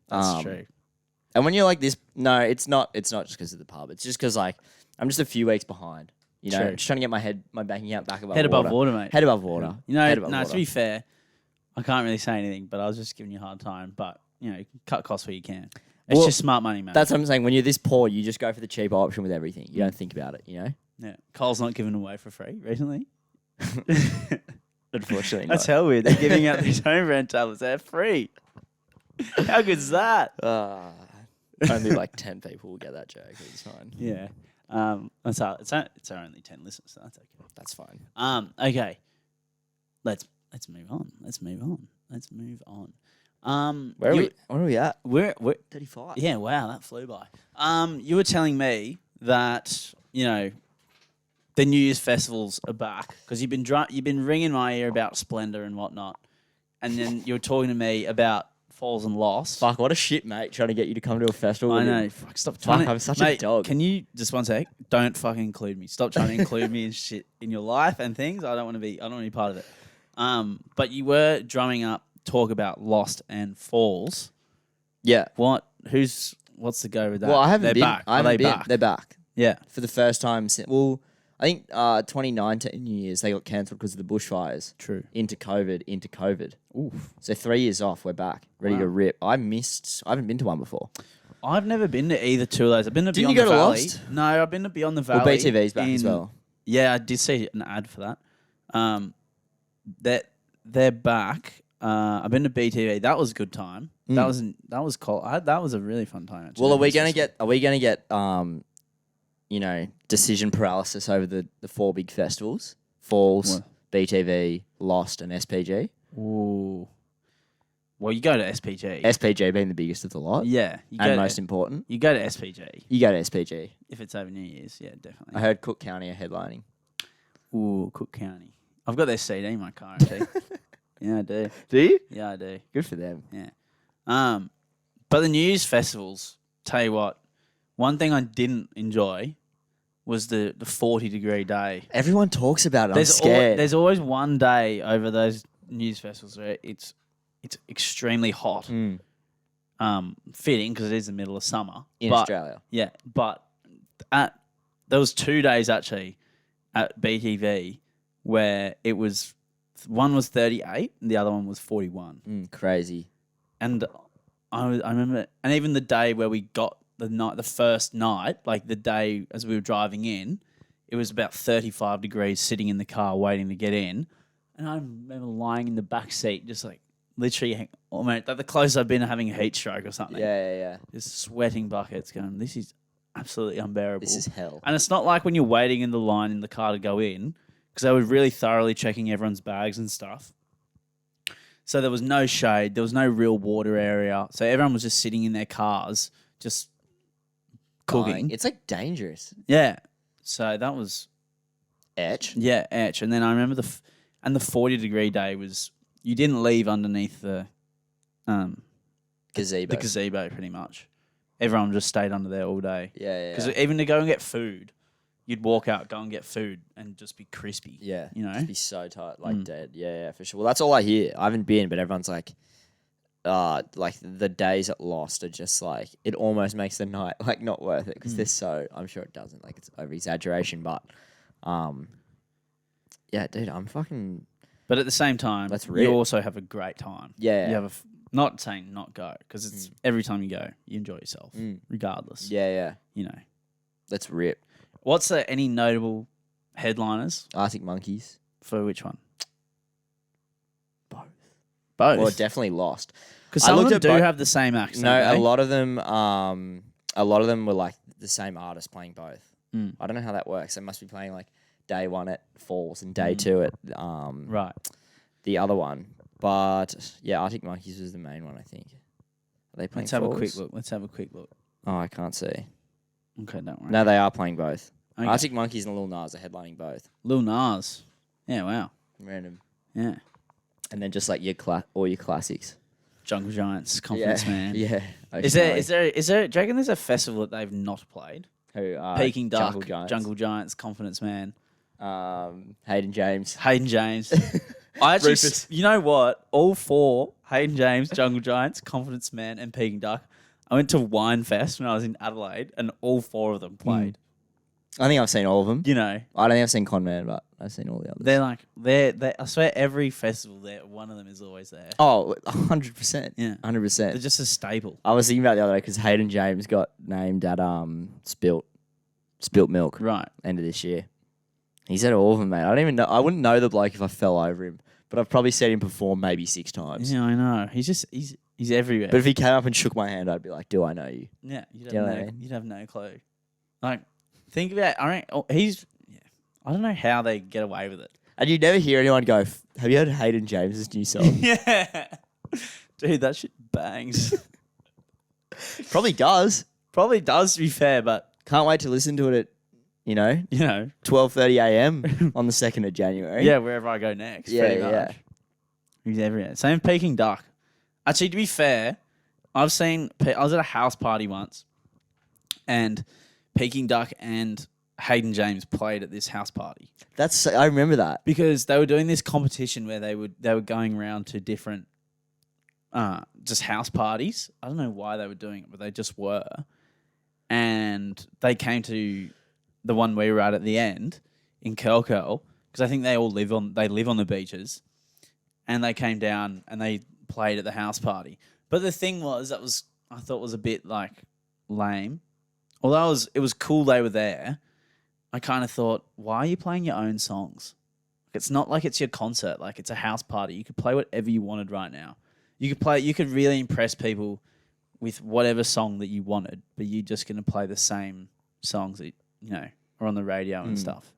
That's true. And when you're like this, no, it's not just because of the pub. It's just because like I'm just a few weeks behind. You know, True. Just trying to get my bank account back above Head water. above water, mate. Head above water. You know, Head above no, water. to be fair, I can't really say anything, but I was just giving you a hard time. But, you know, cut costs where you can. It's just smart money, man. That's what I'm saying. When you're this poor, you just go for the cheaper option with everything. You don't think about it, you know? Yeah. Cole's not given away for free recently. Unfortunately, That's hell weird. They're giving out these home brand tablets. They're free. How good's that? Only like 10 people will get that joke. It's fine. Yeah. It's our only 10 listeners, so that's okay. That's fine. Okay. Let's move on. Let's move on. Where are we at? We're 35. yeah. Wow, that flew by. You were telling me that the New Year's festivals are back because you've been ringing my ear about Splendor and whatnot, and then you were talking to me about Falls and Lost. Fuck, what a shit, mate, trying to get you to come to a festival. I with know. him. Fuck, stop trying to. I'm such mate, a dog. Can you just one sec? Don't fucking include me. Stop trying to include me in shit in your life and things. I don't want to be part of it. But you were drumming up talk about Lost and Falls. Yeah. What's the go with that? Well, I haven't They're been. back. I Are they haven't been. back? They're back Yeah. for the first time since. Well, I think 2019 New Year's they got cancelled because of the bushfires. True. Into COVID. Oof. So 3 years off. We're back, ready to rip. I haven't been to one before. I've never been to either two of those. I've been to Didn't Beyond you go the to Valley. Lost? No, I've been to Beyond the Valley. Well, BTV's back as well. Yeah, I did see an ad for that. That they're back. I've been to BTV. That was a good time. That was cool. That was a really fun time. Actually. Well, are we gonna get decision paralysis over the 4 big festivals? Falls, What? BTV, Lost, and SPG. Ooh. Well, you go to SPG. SPG being the biggest of the lot. Yeah, And most important. You go to SPG You go to SPG. if it's over New Year's. Yeah, definitely. I heard Cook County are headlining. Ooh, Cook County. I've got their CD in my car. Actually. Yeah, I do. Do you? Yeah, I do. Good for them. Yeah. But the New Year's festivals, tell you what, one thing I didn't enjoy was the 40-degree day. Everyone talks about it. I'm scared. There's always one day over those New Year's festivals where it's extremely hot. Fitting because it is the middle of summer. In Australia. Yeah, but there was 2 days actually at BTV where it was one was 38 and the other one was 41. Crazy. And I remember, and even the day where we got the first night, like the day as we were driving in, it was about 35 degrees sitting in the car waiting to get in. And I remember lying in the back seat, just like literally, almost like the closest I've been to having a heat stroke or something. Yeah. Just sweating buckets going, this is absolutely unbearable. This is hell. And it's not like when you're waiting in the line in the car to go in, because they were really thoroughly checking everyone's bags and stuff. So there was no shade. There was no real water area. So everyone was just sitting in their cars, just cooking. It's like dangerous. Yeah. So that was... Etch. Yeah, etch. And then I remember the 40-degree day was... You didn't leave underneath the gazebo pretty much. Everyone just stayed under there all day. Yeah. Because even to go and get food, you'd walk out, go and get food, and just be crispy. Yeah. Just be so tight, like dead. Yeah, for sure. Well, that's all I hear. I haven't been, but everyone's like the days at Lost are just like, it almost makes the night like not worth it because they're so, I'm sure it doesn't, like it's over exaggeration, but yeah, dude, I'm fucking... But at the same time, Let's you rip. also have a great time. Yeah. You have not saying not go, because it's every time you go, you enjoy yourself, regardless. Yeah. Let's rip. What's any notable headliners Arctic Monkeys. for which one? Both. Both? Well, definitely Lost. Because I some of looked them at do bo- have the same acts. No, don't they? a lot of them were like the same artist playing both. I don't know how that works. They must be playing like day one at Falls and day two at Right. the other one. But yeah, Arctic Monkeys was the main one, I think. Are they playing Let's have a Falls? quick look. Oh, I can't see. Okay, don't worry. No, they are playing both. Okay. Arctic Monkeys and Lil Nas are headlining both. Lil Nas. Yeah, wow. Random. Yeah. And then just like all your classics. Jungle Giants, Confidence Man. Yeah. Is there, do you reckon there's a festival that they've not played? Who? Peking Duck, Jungle Giants. Confidence Man. Hayden James. Hayden James. I actually, Rufus. you know what? All four, Hayden James, Jungle Giants, Confidence Man, and Peking Duck. I went to Wine Fest when I was in Adelaide, and all four of them played. I think I've seen all of them. You know, I don't think I've seen Con Man, but I've seen all the others. they're like they. I swear, every festival there, one of them is always there. Oh, 100%. Yeah. 100%. They're just a staple. I was thinking about it the other day because Hayden James got named at Spilt Milk Right. end of this year. He said all of them, mate. I don't even know. I wouldn't know the bloke if I fell over him, but I've probably seen him perform maybe 6 times. Yeah, I know. He's everywhere. But if he came up and shook my hand, I'd be like, "Do I know you?" yeah, you know what I mean? you'd have no clue. Like, Think about. I don't know how they get away with it. And you never hear anyone go, have you heard Hayden James's new song? Yeah, dude, that shit bangs. Probably does. Probably does, to be fair, but Can't wait to listen to it at, you know, 12:30 a.m. on the 2nd of January. yeah, wherever I go next. Yeah, pretty yeah. much. He's everywhere. Same Peking duck. Actually, to be fair, I was at a house party once, and Peking duck and Hayden James played at this house party I remember that. because they were doing this competition where they were going around to different just house parties. I don't know why they were doing it, but they just were. And they came to the one we were at the end in Curl because I think they all live on the beaches, and they came down and they played at the house party. But the thing was I thought was a bit like lame. Although it was cool they were there, I kind of thought, why are you playing your own songs? It's not like it's your concert. Like, it's a house party. You could play whatever you wanted right now. You could really impress people with whatever song that you wanted, but you're just going to play the same songs that, are on the radio and stuff.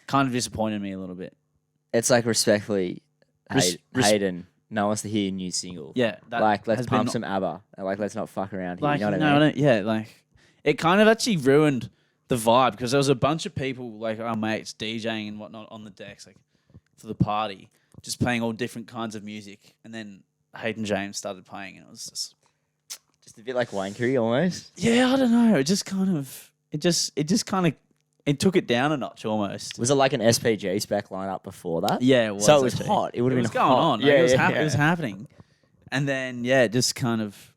Kind of disappointed me a little bit. It's like respectfully, Hayden, no one wants to hear your new single. Yeah. Let's pump some ABBA. Let's not fuck around here. Like, you know what I mean? It kind of actually ruined the vibe because there was a bunch of people, like our mates, DJing and whatnot on the decks, like for the party, just playing all different kinds of music. And then Hayden James started playing, and it was just a bit like wankery almost. Yeah, I don't know. It took it down a notch almost. Was it like an SPG spec lineup before that? Yeah, it was. So it was actually hot. It would have been going hot. on. Yeah, It was happening. And then just kind of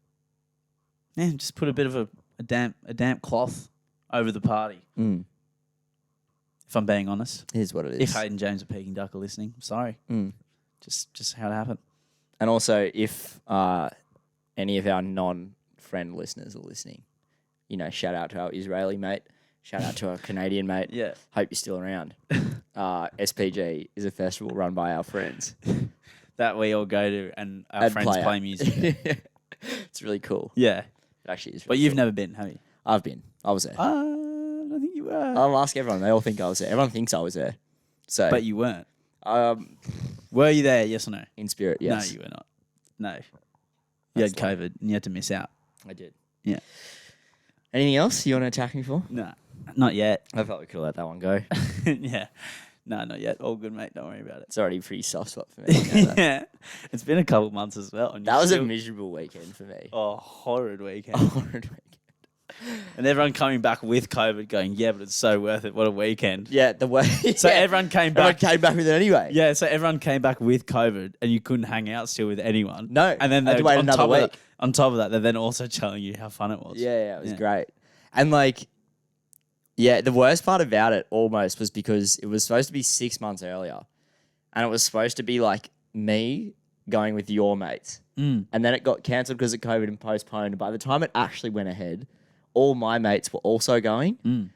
just put a bit of a damp cloth over the party. Mm. If I'm being honest. Here's what it is. If Hayden James or Peking Duck are listening, I'm sorry. Mm. Just how it happened. And also, if any of our non-friend listeners are listening, shout out to our Israeli mate, shout out to our Canadian mate. Yeah. Hope you're still around. SPG is a festival run by our friends. That we all go to and our friends play music. It's really cool. Yeah. It actually is. But you've never been, have you? I've been. I was there. I don't think you were. I'll ask everyone. They all think I was there. Everyone thinks I was there. So, But you weren't. Were you there, yes or no? In spirit, yes. No, you were not. No. You had COVID and you had to miss out. I did. Yeah. Anything else you want to attack me for? No, not yet. I felt we could have let that one go. Yeah. No, not yet. All good, mate. Don't worry about it. It's already a pretty soft spot for me. Yeah. It's been a couple of months as well. And that was a miserable weekend for me. Oh, horrid weekend. Horrid weekend. And everyone coming back with COVID going, yeah, but it's so worth it. What a weekend. Yeah, the way. So everyone came back. Everyone came back with it anyway. Yeah, so everyone came back with COVID and you couldn't hang out still with anyone. No. And then I had to wait another week. On top of that, they're then also telling you how fun it was. Yeah, it was great. And the worst part about it almost was because it was supposed to be 6 months earlier. And it was supposed to be like me going with your mates. Mm. And then it got cancelled because of COVID and postponed. And by the time it actually went ahead, all my mates were also going. Mm.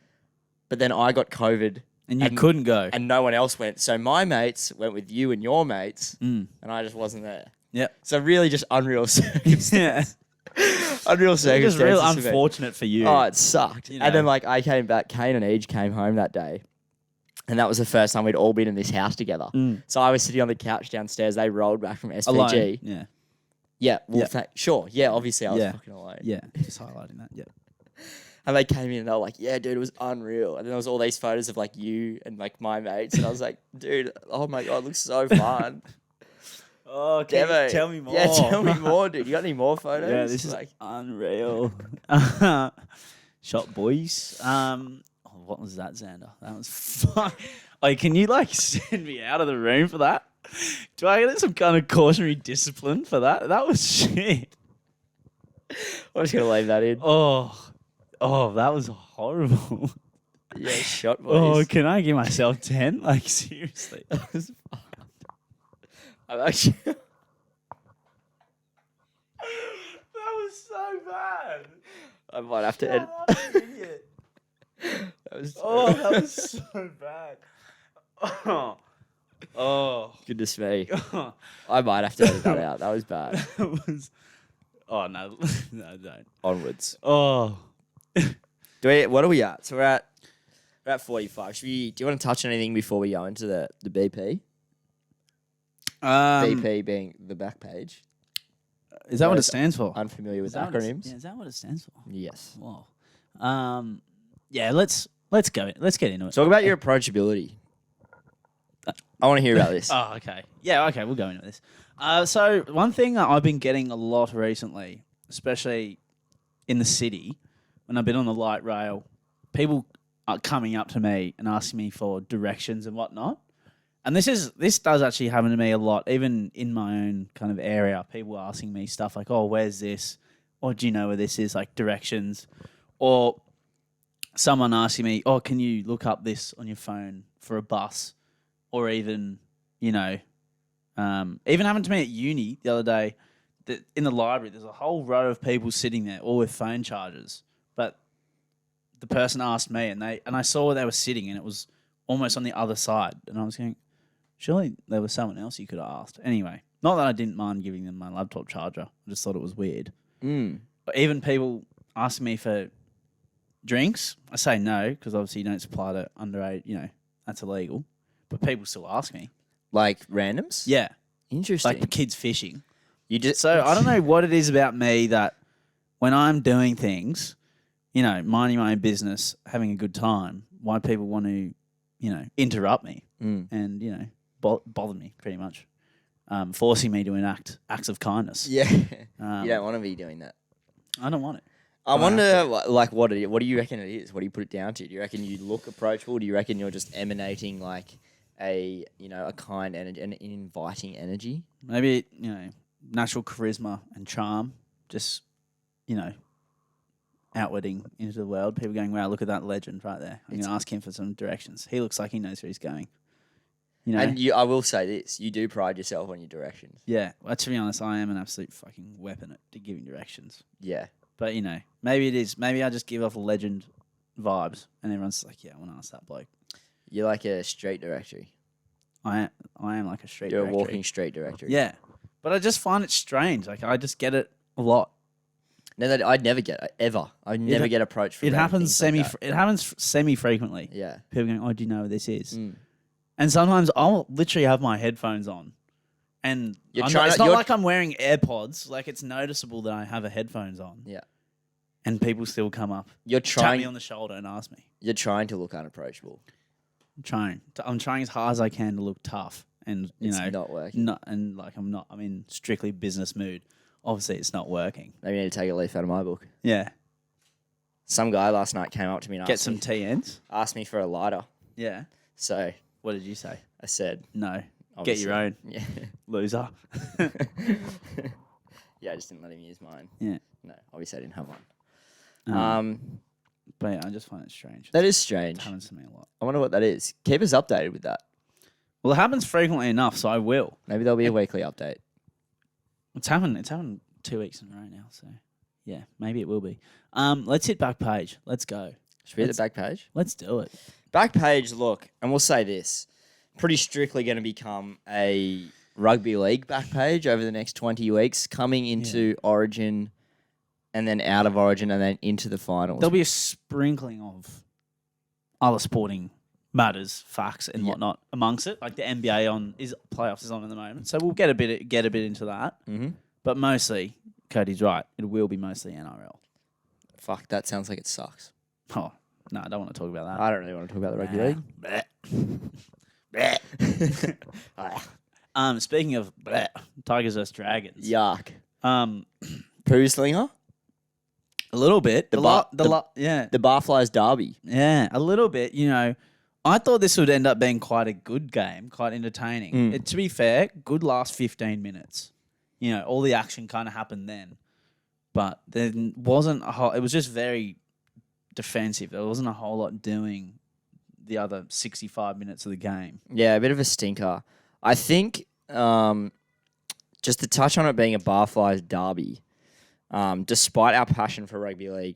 But then I got COVID. And you couldn't go. And no one else went. So my mates went with you and your mates. Mm. And I just wasn't there. Yep. So really just unreal circumstances. Unreal circumstances. It was real unfortunate for you. Oh, it sucked. You know. And then I came back, Kane and Ege came home that day. And that was the first time we'd all been in this house together. Mm. So I was sitting on the couch downstairs. They rolled back from SPG. Alone. Yeah. Yeah. Well, sure. Yeah, obviously I was Yeah. fucking alone. Yeah. Just highlighting that. Yeah. And they came in and they were like, yeah, dude, it was unreal. And then there was all these photos of you and my mates. And I was like, dude, oh my God, it looks so fun. Oh, can you tell me more? Yeah, tell me more, dude. You got any more photos? Yeah, this is unreal. Shot boys. What was that, Zander? That was fun. Can you send me out of the room for that? Do I get some kind of cautionary discipline for that? That was shit. I'm just gonna leave that in. Oh, that was horrible. Yeah, shot boys. Oh, can I give myself 10? Seriously. That was fun. I'm actually. That was so bad. I might have to edit. That was so bad. Oh. Goodness me. I might have to edit that out. That was bad. That was. Oh no, no, don't. Onwards. Oh. What are we at? So we're at We're at 45. Do you want to touch on anything before we go into the BP? BP being the back page. Is that what it stands for? Unfamiliar with Is that acronyms? Is that what it stands for? Yes. Wow. Yeah, let's go. Let's get into it. Talk about your approachability. I want to hear about this. Oh, okay. Yeah, okay, we'll go into this. So one thing that I've been getting a lot recently, especially in the city, when I've been on the light rail, people are coming up to me and asking me for directions and whatnot. And this does actually happen to me a lot, even in my own kind of area. People asking me stuff like, "Oh, where's this?" Or "Do you know where this is?" Like directions, or someone asking me, "Oh, can you look up this on your phone for a bus?" Or even, even happened to me at uni the other day. That in the library, there's a whole row of people sitting there, all with phone chargers. But the person asked me, and I saw where they were sitting, and it was almost on the other side. And I was going, surely there was someone else you could have asked. Anyway, not that I didn't mind giving them my laptop charger. I just thought it was weird. But even people asking me for drinks, I say no, because obviously you don't supply to underage, that's illegal. But people still ask me. Like randoms? Yeah. Interesting. Like the kids fishing. So I don't know what it is about me that when I'm doing things, minding my own business, having a good time, why people want to, interrupt me and, bother me pretty much, forcing me to enact acts of kindness. Yeah. You don't want to be doing that. I don't want it. I wonder, like, what do you reckon it is? What do you put it down to? Do you reckon you look approachable? Do you reckon you're just emanating like a kind energy, an inviting energy? Maybe, natural charisma and charm, just, outwarding into the world. People going, wow, look at that legend right there. I'm going to ask him for some directions. He looks like he knows where he's going. And I will say this, you do pride yourself on your directions. Yeah. Well, to be honest, I am an absolute fucking weapon at giving directions. Yeah. But, maybe it is. Maybe I just give off legend vibes and everyone's like, yeah, I want to ask that bloke. You're like a street directory. I am like a street You're directory. a walking street directory. Yeah. But I just find it strange. Like, I just get it a lot. No, that I'd never get ever. I'd never get approached. It happens semi-frequently. Yeah. People going, oh, do you know where this is? And sometimes I'll literally have my headphones on. And it's not like I'm wearing AirPods. Like, it's noticeable that I have a headphones on. Yeah. And people still come up, tap me on the shoulder and ask me. You're trying to look unapproachable. I'm trying as hard as I can to look tough. And, it's not working. I'm in strictly business mood. Obviously, it's not working. Maybe you need to take a leaf out of my book. Yeah. Some guy last night came up to me and asked me for a lighter. Yeah. So what did you say? I said, no. Obviously. Get your own. Yeah. Loser. Yeah, I just didn't let him use mine. Yeah. No, obviously I didn't have one. But yeah, I just find it strange. That is strange. It happens to me a lot. I wonder what that is. Keep us updated with that. Well, it happens frequently enough, so I will. Maybe there'll be a weekly update. It's happened 2 weeks in a row now, so yeah, maybe it will be. Let's hit back page. Let's go. Should we hit the back page? Let's do it. Back page, look, and we'll say this, pretty strictly going to become a rugby league back page over the next 20 weeks, coming into Origin and then out of Origin and then into the finals. There'll be a sprinkling of other sporting matters, facts, and whatnot amongst it. Like the NBA playoffs is on at the moment, so we'll get a bit into that. Mm-hmm. But mostly, Cody's right. It will be mostly NRL. Fuck, that sounds like it sucks. Oh no, I don't want to talk about that. I don't really want to talk about the rugby league. Speaking of Tigers vs Dragons, Yuck. Poo slinger. A little bit. The Barflies derby. Yeah, a little bit. I thought this would end up being quite a good game, quite entertaining. To be fair, good last 15 minutes. All the action kind of happened then. But there wasn't a whole... It was just very defensive. There wasn't a whole lot doing the other 65 minutes of the game. Yeah, a bit of a stinker. I think, just to touch on it being a Barflies derby, despite our passion for rugby league,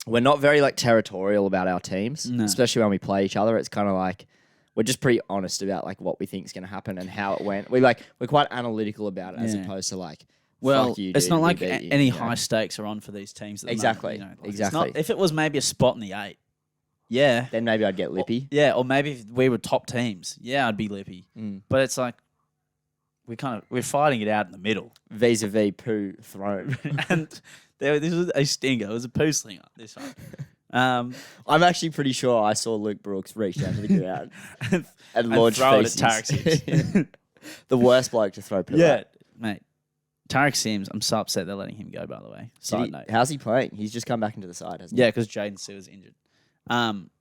we're not very territorial about our teams, especially when we play each other. It's kind of like we're just pretty honest about what we think is going to happen and how it went. We're quite analytical about it as opposed to fuck you, it's dude, not like we beat you, any high stakes are on for these teams. At the exactly, moment, exactly. If it was maybe a spot in the 8, Yeah. Then maybe I'd get lippy. Yeah, or maybe if we were top teams. Yeah, I'd be lippy. But it's like we're fighting it out in the middle. Vis-a-vis poo thrown. And this was a stinger. It was a poo slinger, this one. I'm actually pretty sure I saw Luke Brooks reach down to the ground and launch throw it at feces. Tarek Sims. The worst bloke to throw poo Yeah, at. mate. Tarek Sims, I'm so upset they're letting him go, by the way. Side note. How's he playing? He's just come back into the side, hasn't Yeah, because Jaden Sewer's injured.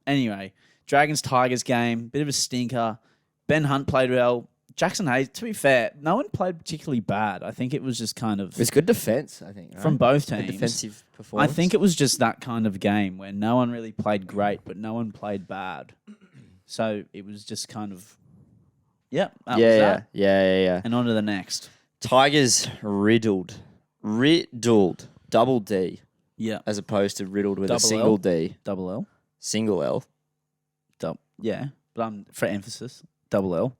Anyway, Dragons-Tigers game, bit of a stinker. Ben Hunt played well. Jackson Hayes, to be fair, no one played particularly bad. I think it was just kind of... he? It's good defense, I think. Right? From both Good teams. defensive I performance. think it was just that kind of game where no one really played great, but no one played bad. So it was just kind of... Yep, that was that. Yeah. And on to the next. Tigers riddled. Double D. Yeah. As opposed to riddled with Double a single L? D. Double L. Single L. Yeah. But for emphasis, double L.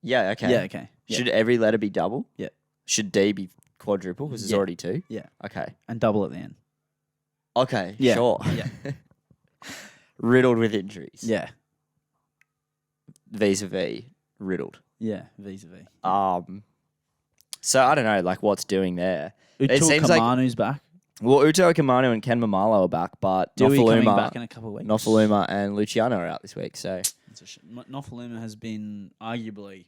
Yeah, okay. Yeah, okay. Yeah. Should every letter be double? Yeah. Should D be quadruple because there's Yeah. already two? Yeah. Okay. And double at the end. Okay, Yeah. sure. Yeah. Riddled with injuries. Yeah. Vis-a-vis riddled. Yeah. Vis-a-vis. So I don't know, like what's doing there. Utul seems like- Kamanu's back. Well, Uto Kamanu and Ken Mamalo are back, but Dewey coming Nofaluma, back in a couple of weeks. Nofaluma and Luciano are out this week. So Nofaluma has been arguably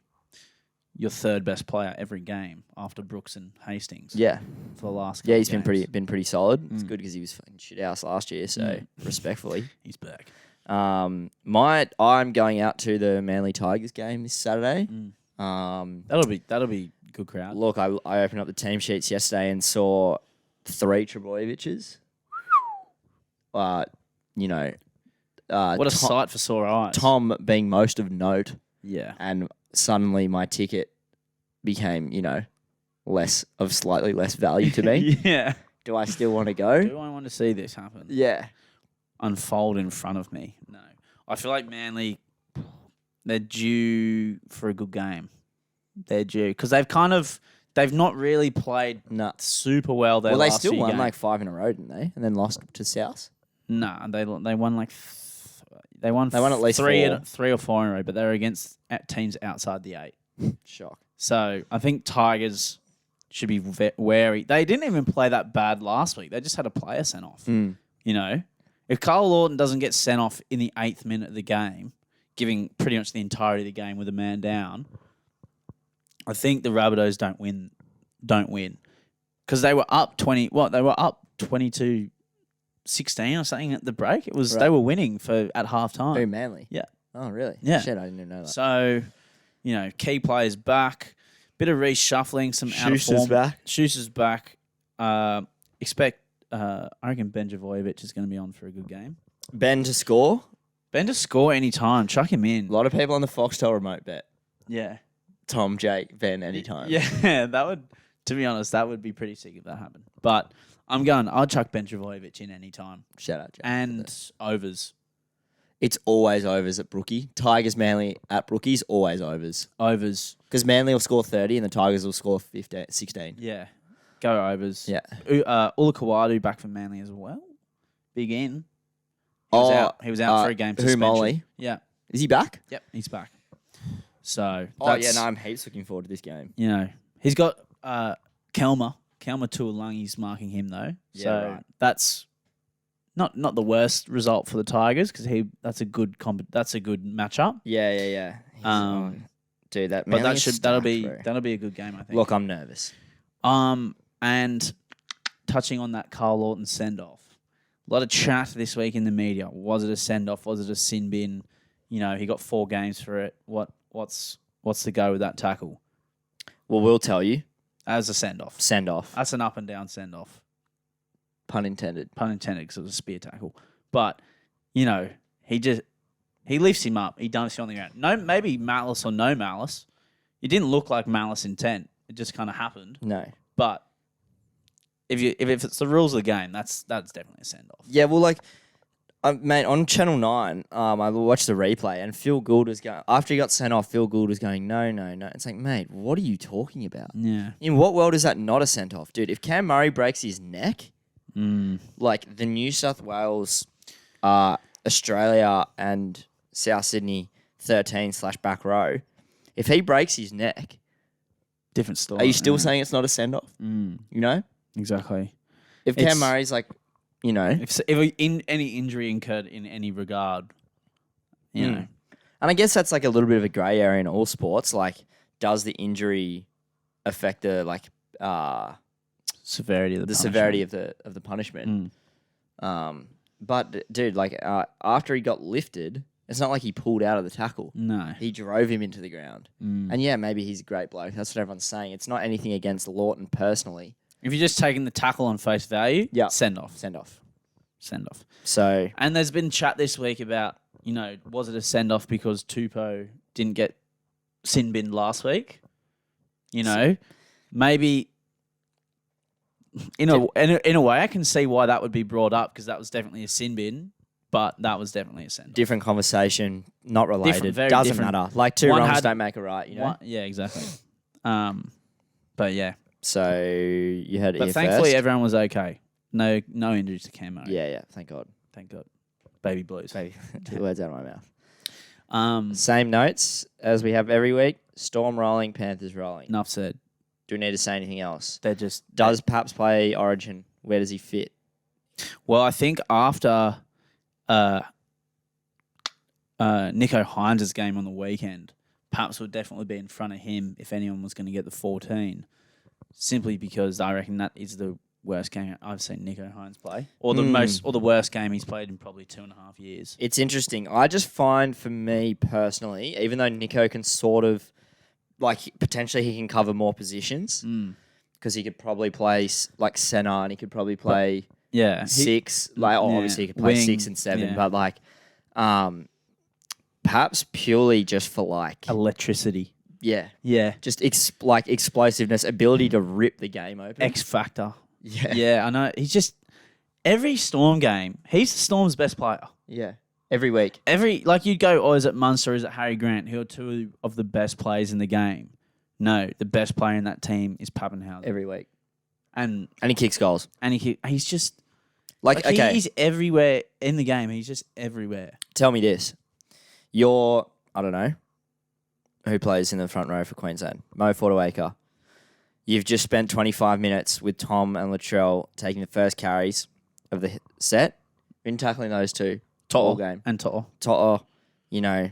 your third best player every game after Brooks and Hastings. yeah, For the last yeah, couple he's of been games. pretty solid. It's good because he was fucking shit house last year. So Mm. respectfully, He's back. I'm going out to the Manly Tigers game this Saturday. That'll be good crowd. Look, I opened up the team sheets yesterday and saw 3 Trebojeviches. You know, What a sight for sore eyes. Tom being most of note, Yeah. and suddenly my ticket became, slightly less value to me. Yeah. Do I still want to go? Do I want to see this happen? Yeah. Unfold in front of me? No. I feel like Manly, they're due for a good game. They're due. Because they've not really played No. super well their Well, they last still few won games. like 5 in a row, didn't they? And then lost to South. Nah, they won like they won at least three 4. 3 or 4 in a row, but they're against teams outside the 8. Shock. So I think Tigers should be wary. They didn't even play that bad last week. They just had a player sent off. You know, if Carl Lawton doesn't get sent off in the 8th minute of the game, giving pretty much the entirety of the game with a man down, I think the Rabbitohs don't win because they were up 20. What they were up 22-16 or something at the break. It was Right. They were winning at half time. Very Manly. Yeah. Oh, really? Yeah. Shit, I didn't even know that. So, key players back, bit of reshuffling, some out of Schuster's form. back. Schuster's back. Expect. I reckon Ben Javojevic is going to be on for a good game. Ben to score. Ben to score any time. Chuck him in. A lot of people on the Foxtel remote bet. Yeah. Tom, Jake, Ben, anytime. Yeah, that would. To be honest, that would be pretty sick if that happened. But I'll chuck Ben Javojevic in any time. Shout out, Jake. And overs. It's always overs at Brookie. Tigers, Manly at Brookie's, always overs. Overs. Because Manly will score 30 and the Tigers will score 16. Yeah. Go overs. Yeah. Ulakawadu back for Manly as well. Big in. He was out for a game suspension. Molly? Yeah. Is he back? Yep, he's back. So I'm heaps looking forward to this game. He's got Kelma Tuolangi's marking him though. Yeah, So right. that's not the worst result for the Tigers because that's a good matchup. Yeah. Dude, that But Manly is that'll stacked, be bro. that'll be a good game I think. Look, I'm nervous. And touching on that Carl Lawton send off. A lot of chat this week in the media. Was it a send off? Was it a sin bin? He got 4 games for it. What's the go with that tackle? Well, we'll tell you. As a send off. Send off. That's an up and down send off. Pun intended. Pun intended because it was a spear tackle. But, he lifts him up. He dumps him on the ground. No, maybe malice or no malice. It didn't look like malice intent. It just kind of happened. No. But if it's the rules of the game, that's definitely a send off. Yeah, well, mate, on Channel 9, I watched the replay and Phil Gould was going, after he got sent off, Phil Gould was going, no. It's like, mate, what are you talking about? Yeah. In what world is that not a sent off? Dude, if Cam Murray breaks his neck, like the New South Wales Australia and South Sydney 13/back row. If he breaks his neck, Different story. are you still saying it's not a send-off? You know? Exactly. If Cam Murray's like, you know. If in any injury incurred in any regard, you know. And I guess that's like a little bit of a grey area in all sports. Like, does the injury affect the Severity of the severity of the punishment? But dude, like after he got lifted, it's not like he pulled out of the tackle. No. He drove him into the ground. And yeah, maybe he's a great bloke. That's what everyone's saying. It's not anything against Lawton personally. If you're just taking the tackle on face value, send off. Send off. Send off. So, and there's been chat this week about, you know, was it a send off because Tupou didn't get sin binned last week? You know, maybe in a way I can see why that would be brought up because that was definitely a sin bin, but that was definitely a send off. Different conversation, not related. Very Doesn't different. matter. Like two wrongs don't make a right, you know? Yeah, exactly. But yeah. So you heard it But here thankfully first. everyone was okay. No injuries to Cam Murray. Yeah, thank God. Thank God. Baby blues. Baby, two words out of my mouth. Same notes as we have every week. Storm rolling, Panthers rolling. Enough said. Do we need to say anything else? They're just... Does Paps play Origin? Where does he fit? Well, I think after Nico Hines' game on the weekend, Paps would definitely be in front of him if anyone was going to get the 14. Simply because I reckon that is the worst game I've seen Nico Hines play. Or the worst game he's played in probably 2.5 years. It's interesting. I just find for me personally, even though Nico can sort of, like potentially he can cover more positions because he could probably play like centre and he could probably play six. Obviously he could play wing, 6 and 7, but like perhaps purely just for like electricity. Yeah. Just like explosiveness, ability to rip the game open. X factor. Yeah. Yeah, I know. He's just every Storm game, he's the Storm's best player. Yeah. Every week. Like you'd go, is it Munster, is it Harry Grant, who are two of the best players in the game? No, the best player in that team is Pappenhausen. Every week. And he kicks goals. And he's just okay. He's everywhere in the game. He's just everywhere. Tell me this. You're, I don't know, who plays in the front row for Queensland? Mo Fortuaker. You've just spent 25 minutes with Tom and Latrell taking the first carries of the set. Been tackling those two all game. And To'o. To'o, you know,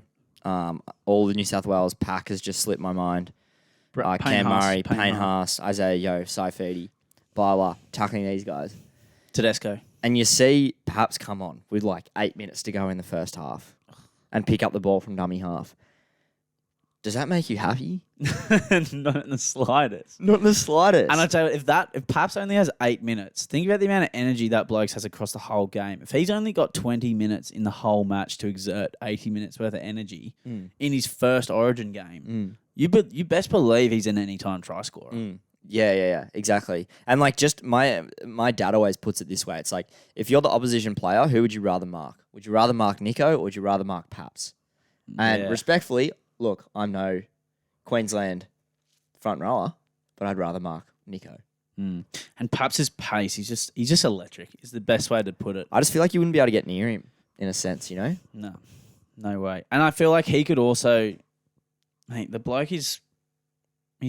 all the New South Wales pack has just slipped my mind. Cam Murray, Payne Haas, Isaiah Yeo, Saifidi, blah, tackling these guys. Tedesco. And you see Paps come on with like 8 minutes to go in the first half and pick up the ball from dummy half. Does that make you happy? Not in the slightest. Not in the slightest. And I tell you, if Paps only has 8 minutes, think about the amount of energy that bloke has across the whole game. If he's only got 20 minutes in the whole match to exert 80 minutes worth of energy in his first Origin game, you best believe he's an anytime try scorer. Yeah, exactly. And like, just my dad always puts it this way: it's like, if you're the opposition player, who would you rather mark? Would you rather mark Nico or would you rather mark Paps? And respectfully, look, I'm no Queensland front rower, but I'd rather mark Nico. And Paps' pace, he's just electric. Is the best way to put it. I just feel like you wouldn't be able to get near him in a sense, you know? No way. And I feel like he could also, mate, the bloke he's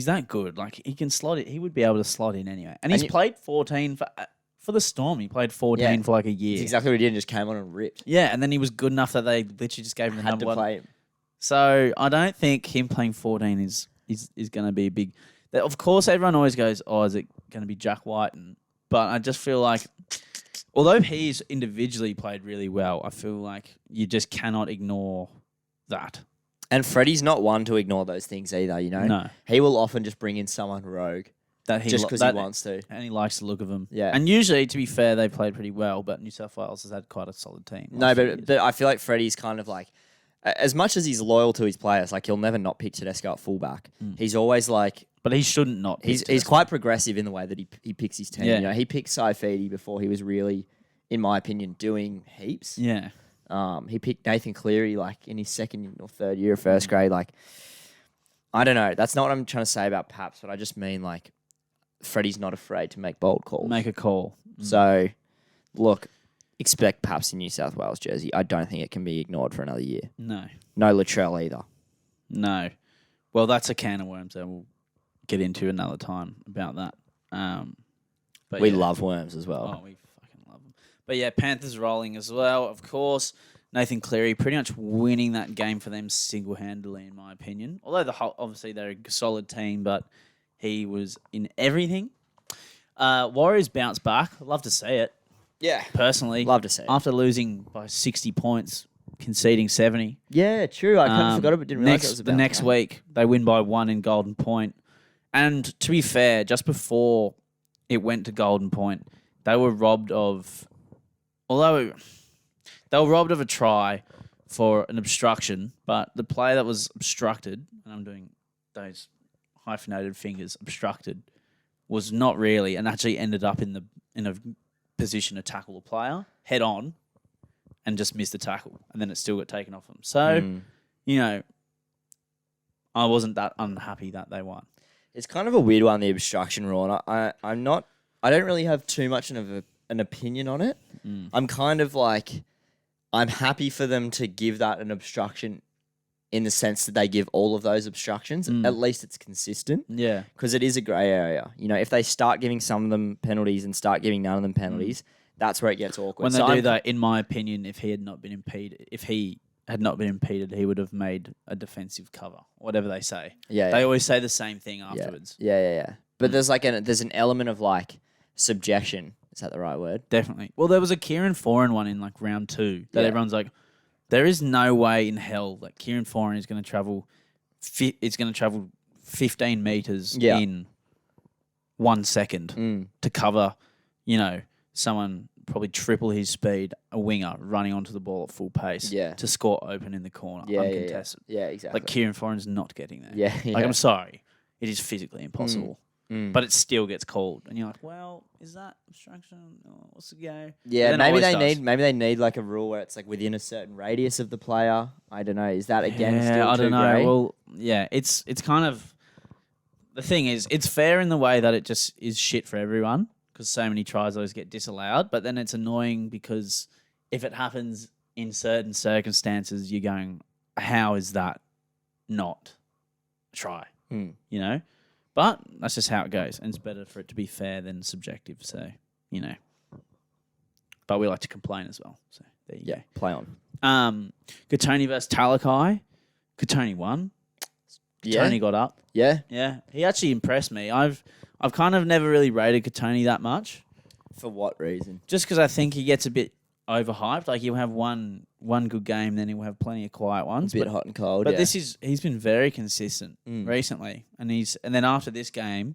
that good. Like he can slot it. He would be able to slot in anyway. And he's played 14 for the Storm. He played 14 for like a year. That's exactly what he did and just came on and ripped. Yeah, and then he was good enough that they literally just gave him the number one. Play him. So I don't think him playing 14 is going to be a big. Of course, everyone always goes, is it going to be Jack White? But I just feel like, although he's individually played really well, I feel like you just cannot ignore that. And Freddie's not one to ignore those things either, you know? No. He will often just bring in someone rogue just because he wants to. And he likes the look of them. Yeah. And usually, to be fair, they played pretty well, but New South Wales has had quite a solid team. No, but I feel like Freddie's kind of like, as much as he's loyal to his players, like he'll never not pick Tedesco at fullback. He's always like... But he shouldn't not pick He's quite progressive in the way that he picks his team. Yeah. You know, he picked Saifidi before he was really, in my opinion, doing heaps. Yeah. He picked Nathan Cleary like in his second or third year of first grade. Like, I don't know. That's not what I'm trying to say about Paps, but I just mean like Freddie's not afraid to make bold calls. Make a call. So, look, expect Paps in New South Wales jersey. I don't think it can be ignored for another year. No. No Latrell either. No. Well, that's a can of worms that we'll get into another time about that. But We yeah. love worms as well. Oh, we fucking love them. But yeah, Panthers rolling as well, of course. Nathan Cleary pretty much winning that game for them single-handedly, in my opinion. Although obviously they're a solid team, but he was in everything. Warriors bounce back. I'd love to see it, Yeah. personally. Love to see it. After losing by 60 points, conceding 70. Yeah, true. I kind of forgot it, but didn't realize it was about The next week, they win by 1 in Golden Point. And to be fair, just before it went to Golden Point, they were robbed of... Although they were robbed of a try for an obstruction, but the player that was obstructed, and I'm doing those hyphenated fingers, obstructed, was not really, and actually ended up in a position to tackle a player head on and just missed the tackle, and then it still got taken off him. So, you know, I wasn't that unhappy that they won. It's kind of a weird one, the obstruction rule. And I don't really have too much of an opinion on it. I'm kind of like, I'm happy for them to give that an obstruction in the sense that they give all of those obstructions. At least it's consistent. Yeah. Because it is a grey area. You know, if they start giving some of them penalties and start giving none of them penalties, that's where it gets awkward. When they do that, in my opinion, if he had not been impeded, he would have made a defensive cover. Whatever they say. Yeah. They always say the same thing afterwards. Yeah. But there's like there's an element of like subjection. Is that the right word? Definitely. Well, there was a Kieran Foran one in like round 2 that everyone's like, there is no way in hell that Kieran Foran is going to travel. It's going to travel 15 meters in 1 second to cover, you know, someone probably triple his speed, a winger running onto the ball at full pace to score open in the corner, uncontested. Yeah, exactly. Like Kieran Foran's not getting there. Yeah. Like, I'm sorry. It is physically impossible. But it still gets called. And you're like, well, is that obstruction? Oh, what's the go? Yeah, maybe they need like a rule where it's like within a certain radius of the player. I don't know. Is that again still I too don't know. grey? Well, yeah, it's kind of... The thing is, it's fair in the way that it just is shit for everyone because so many tries always get disallowed. But then it's annoying because if it happens in certain circumstances, you're going, how is that not a try? You know? But that's just how it goes. And it's better for it to be fair than subjective. So, you know. But we like to complain as well. So, there you go. Play on. Katoni versus Talakai. Katoni won. Katoni got up. Yeah. Yeah. He actually impressed me. I've kind of never really rated Katoni that much. For what reason? Just because I think he gets a bit overhyped. Like, he'll have one good game, then he'll have plenty of quiet ones. A bit hot and cold, But he's been very consistent recently. And then after this game,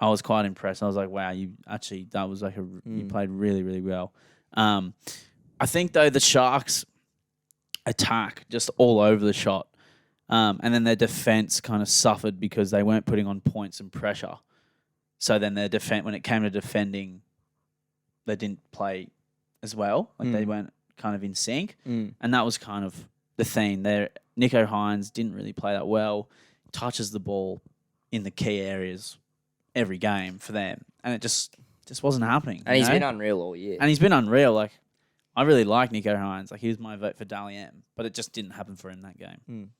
I was quite impressed. I was like, wow, you played really, really well. I think, though, the Sharks attack just all over the shot. And then their defense kind of suffered because they weren't putting on points and pressure. So then their when it came to defending, they didn't play as well. Like they weren't kind of in sync. And that was kind of the theme there. Nico Hines didn't really play that well. Touches the ball in the key areas every game for them. And it just wasn't happening. And he's been unreal all year. And he's been unreal. Like, I really like Nico Hines. Like, he was my vote for Dally M. But it just didn't happen for him that game.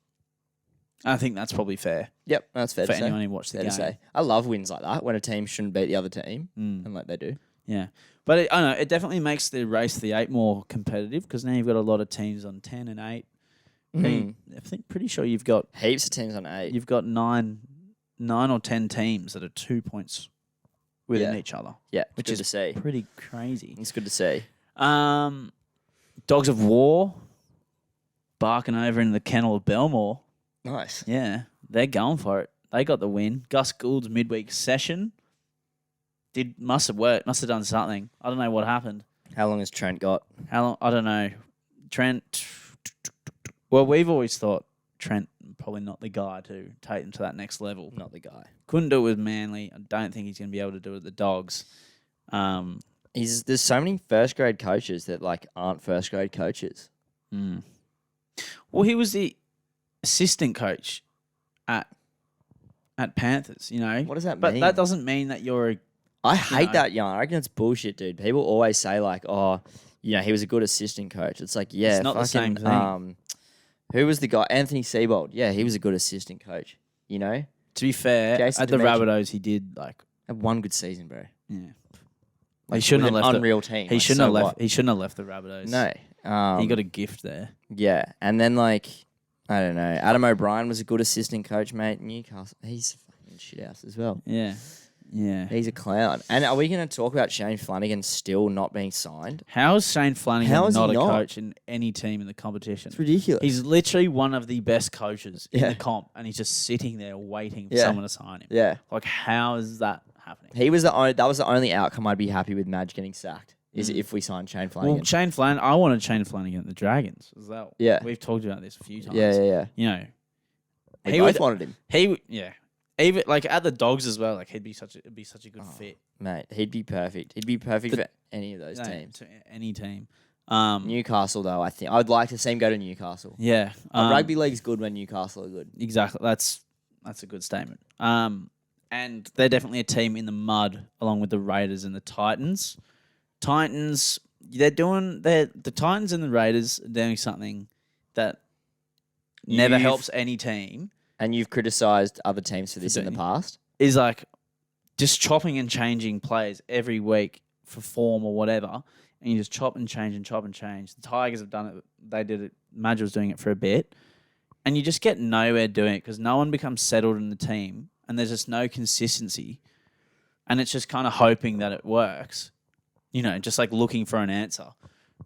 I think that's probably fair. Yep, that's fair for to say. anyone who watched the game. To say. I love wins like that when a team shouldn't beat the other team, and like they do. Yeah, but I don't know. It definitely makes the race to the 8 more competitive because now you've got a lot of teams on 10 and 8. I think pretty sure you've got heaps of teams on 8. You've got 9 or 10 teams that are 2 points within each other. Yeah, which is to see. Pretty crazy. It's good to see. Dogs of War barking over in the kennel of Belmore. Nice. Yeah, they're going for it. They got the win. Gus Gould's midweek session must have worked. Must have done something. I don't know what happened. How long has Trent got? How long? I don't know. Trent. Well, we've always thought Trent probably not the guy to take them to that next level. Not the guy. Couldn't do it with Manly. I don't think he's going to be able to do it with the Dogs. There's so many first grade coaches that like aren't first grade coaches. Well, he was the assistant coach at Panthers. You know what does that mean? But that doesn't mean that you're. I hate that yarn. I reckon it's bullshit, dude. People always say like, "Oh, he was a good assistant coach. It's like, yeah, It's not the same thing. Who was the guy? Anthony Seibold. Yeah, he was a good assistant coach. To be fair, Jason at the Demetriou. Rabbitohs, he did had one good season, bro. yeah. Like, He shouldn't have with left. an unreal team. He Like, shouldn't so have left. what? He shouldn't have left the Rabbitohs. No. He got a gift there. Yeah, and then I don't know. Adam O'Brien was a good assistant coach, mate. Newcastle, he's a fucking shit house as well. Yeah. He's a clown. And are we going to talk about Shane Flanagan still not being signed? How is Shane Flanagan How is he not a not? coach in any team in the competition? It's ridiculous. He's literally one of the best coaches in Yeah. the comp, and he's just sitting there waiting for Yeah. someone to sign him. yeah. Like, how is that happening? That was the only outcome I'd be happy with Madge getting sacked, is if we signed Shane Flanagan. Well, Shane Flanagan, I wanted Shane Flanagan at the Dragons as well. Yeah. We've talked about this a few times. yeah. He We both wanted him. Even like at the Dogs as well. Like it'd be such a good fit. Mate, he'd be perfect. He'd be perfect for any of those No, teams. to any team. Newcastle, though, I think. I'd like to see him go to Newcastle. Yeah. Rugby league's good when Newcastle are good. Exactly. That's a good statement. And they're definitely a team in the mud along with the Raiders and the Titans. Titans, the Titans and the Raiders are doing something that never You've- helps any team. And you've criticised other teams for this in the doing- past. Is like just chopping and changing players every week for form or whatever, and you just chop and change and chop and change. The Tigers have done it. They did it. Madge was doing it for a bit, and you just get nowhere doing it because no one becomes settled in the team, and there's just no consistency, and it's just kind of hoping that it works. Just like looking for an answer,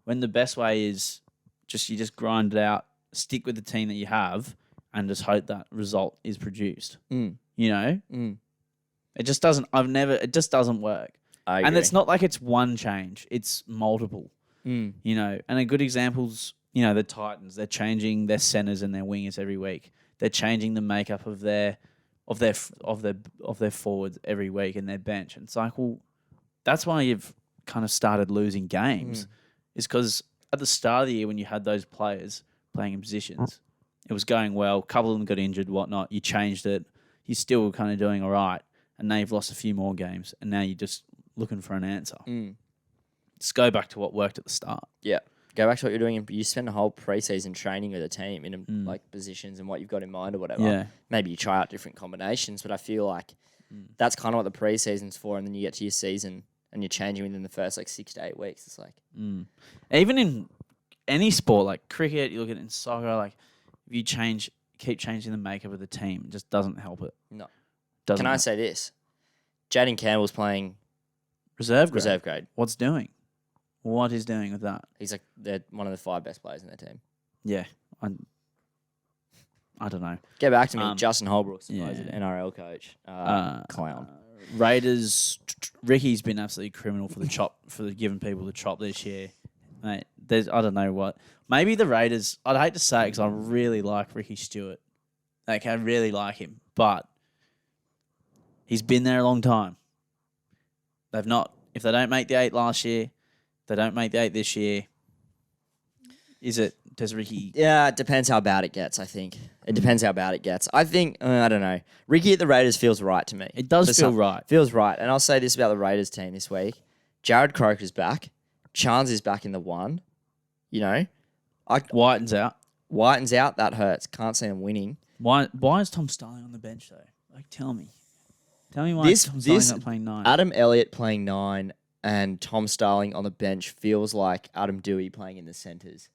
when the best way is you just grind it out, stick with the team that you have, and just hope that result is produced. Mm. It just doesn't. It just doesn't work. I agree. And it's not like it's one change; it's multiple. And a good example's the Titans. They're changing their centers and their wingers every week. They're changing the makeup of their forwards every week and their bench. And it's like, well, that's why you've kind of started losing games, is because at the start of the year when you had those players playing in positions, it was going well. A couple of them got injured, whatnot. You changed it. You're still kind of doing all right. And now you've lost a few more games. And now you're just looking for an answer. Just go back to what worked at the start. Yeah. Go back to what you're doing. You spend a whole preseason training with a team in positions and what you've got in mind or whatever. Yeah. Maybe you try out different combinations, but I feel like that's kind of what the preseason's for. And then you get to your season and you're changing within the first 6 to 8 weeks. It's like, Even in any sport, like cricket, you look at it in soccer, like if you keep changing the makeup of the team, it just doesn't help it. No. Doesn't Can I help. say this? Jaden Campbell's playing Reserve reserve grade. What's doing? What is doing with that? He's they're one of the 5 best players in their team. Yeah. I don't know. Get back to me. Justin Holbrook, supposed yeah. NRL coach. Clown. Raiders, Ricky's been absolutely criminal for the chop, for giving people the chop this year. Mate, I don't know what. Maybe the Raiders, I'd hate to say it because I really like Ricky Stewart. Like, I really like him. But he's been there a long time. If they don't make the 8 last year, they don't make the 8 this year. Does Ricky... Yeah, it depends how bad it gets, I think. It depends how bad it gets. I think, I don't know. Ricky at the Raiders feels right to me. It does feel right. Feels right. And I'll say this about the Raiders team this week. Jared Croker's back. Chance is back in the 1. Whiten's out. Whiten's out. That hurts. Can't see him winning. Why is Tom Starling on the bench, though? Like, tell me. Tell me why Tom Starling's not playing 9. Adam Elliott playing 9 and Tom Starling on the bench feels like Adam Dewey playing in the centres.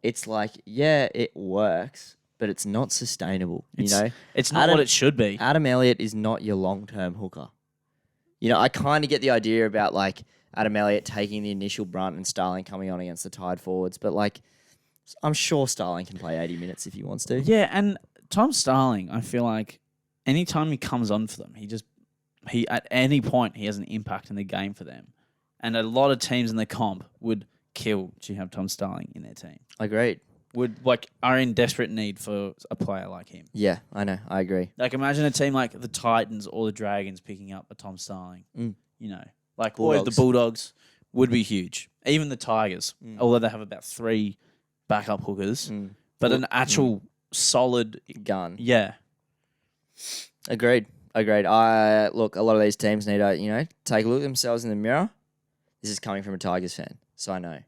It's like, yeah, it works, but it's not sustainable. It's not what it should be. Adam Elliott is not your long-term hooker. I kind of get the idea about Adam Elliott taking the initial brunt and Starling coming on against the tied forwards, but I'm sure Starling can play 80 minutes if he wants to. Yeah, and Tom Starling, I feel like anytime he comes on for them, he at any point he has an impact in the game for them. And a lot of teams in the comp would kill to have Tom Starling in their team. Agreed. Are in desperate need for a player like him. Yeah, I know. I agree. Imagine a team like the Titans or the Dragons picking up a Tom Starling. Or the Bulldogs. Bulldogs would be huge. Even the Tigers, although they have about 3 backup hookers, but an actual solid gun. Yeah. Agreed. Look, a lot of these teams need to, take a look at themselves in the mirror. This is coming from a Tigers fan, so I know.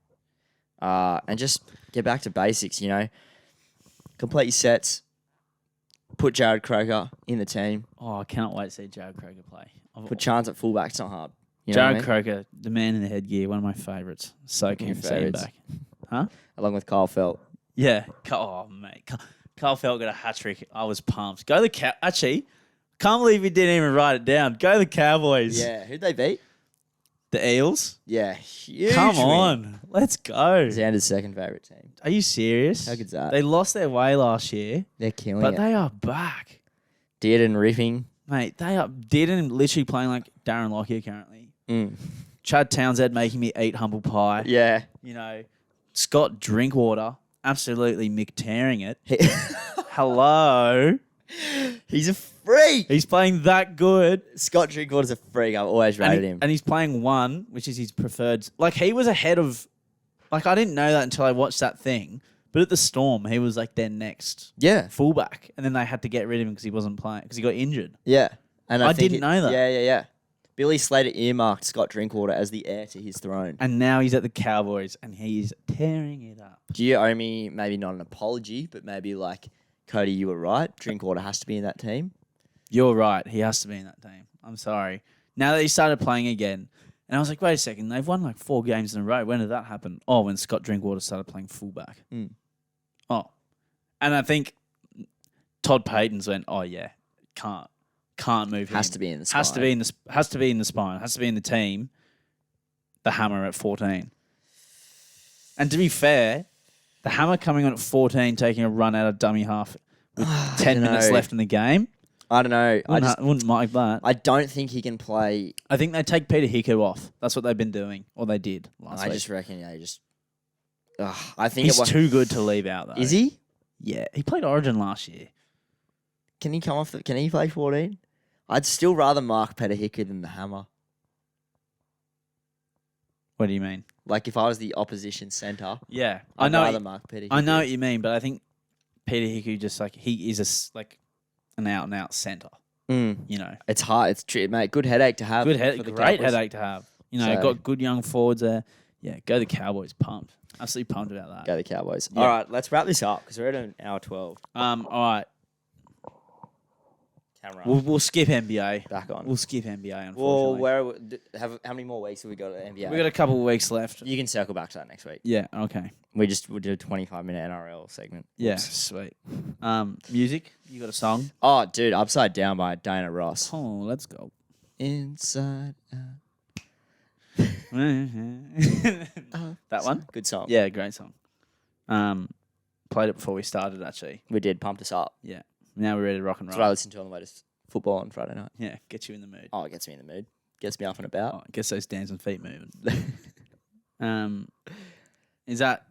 and just get back to basics. Complete your sets. Put Jared Croker in the team. Oh, I cannot wait to see Jared Croker play. Put Chance at fullback. It's not hard. Jared Croker, the man in the headgear, one of my favourites. So keen to see him back. Huh? Along with Kyle Felt. Yeah. Oh, mate. Carl Felt got a hat trick. I was pumped. Go the Actually, can't believe he didn't even write it down. Go the Cowboys. Yeah. Who'd they beat? The Eels. Yeah. Huge Come win. on. Let's go. Zander's second favourite team. Are you serious? How good's that? They lost their way last year, They're killing but it. they are back. Dearden ripping. Mate, they are Dearden literally playing like Darren Lockyer currently. Chad Townsend making me eat humble pie. Yeah. Scott Drinkwater absolutely McTearing it. Hello. He's a freak. He's playing that good. Scott Drinkwater's a freak. I've always rated him. And he's playing 1, which is his preferred. Like, he was ahead of... Like, I didn't know that until I watched that thing. But at the Storm, he was like their next fullback. And then they had to get rid of him because he wasn't playing. Because he got injured. Yeah. And I didn't know that. Yeah. Billy Slater earmarked Scott Drinkwater as the heir to his throne. And now he's at the Cowboys and he's tearing it up. Do you owe me maybe not an apology, but maybe like, Cody, you were right. Drinkwater has to be in that team. You're right. He has to be in that team. I'm sorry. Now that he started playing again, and I was like, wait a second, they've won like 4 games in a row. When did that happen? Oh, when Scott Drinkwater started playing fullback. Oh. And I think Todd Payton's went, oh yeah, can't move him. Has to be in the spine. Has to be in the spine. Has to be in the team. The Hammer at 14. And to be fair, the Hammer coming on at 14, taking a run out of dummy half with 10 minutes left in the game. I don't know. Wouldn't like that. I don't think he can play. I think they take Peter Hickey off. That's what they've been doing, or they did last week. I just reckon, I think he's too good to leave out, though. Is he? Yeah, he played Origin last year. Can he come off? Can he play 14? I'd still rather mark Peter Hickey than the Hammer. What do you mean? Like if I was the opposition centre, yeah, I'd rather mark Peter Hickey. I know what you mean, but I think Peter Hickey just like he is an out and out centre. It's hard. It's true, mate. Good headache to have. Great headache to have. Got good young forwards there. Yeah, go the Cowboys. Pumped. Absolutely pumped about that. Go the Cowboys. Yeah. All right, let's wrap this up because we're at an hour 12. All right. Camera. We'll skip NBA. Back on. We'll skip NBA, Well, unfortunately. how many more weeks have we got at NBA? We got a couple of weeks left. You can circle back to that next week. Yeah, okay. We'll do a 25-minute NRL segment. Yeah, Oops. sweet. Music? You got a song? Oh, dude, Upside Down by Dana Ross. Oh, let's go. Inside Out. That one? Good song. Yeah, great song. Played it before we started, actually. We did. Pumped us up. Yeah. Now we're ready to rock and That's roll. what I listen to on the way to football on Friday night. Yeah, get you in the mood. Oh, it gets me in the mood. Gets me up and about. Oh, gets those dancing feet moving.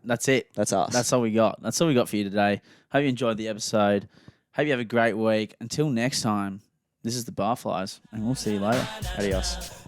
That's it? That's us. That's all we got. That's all we got for you today. Hope you enjoyed the episode. Hope you have a great week. Until next time, this is the Barflies, and we'll see you later. Adios.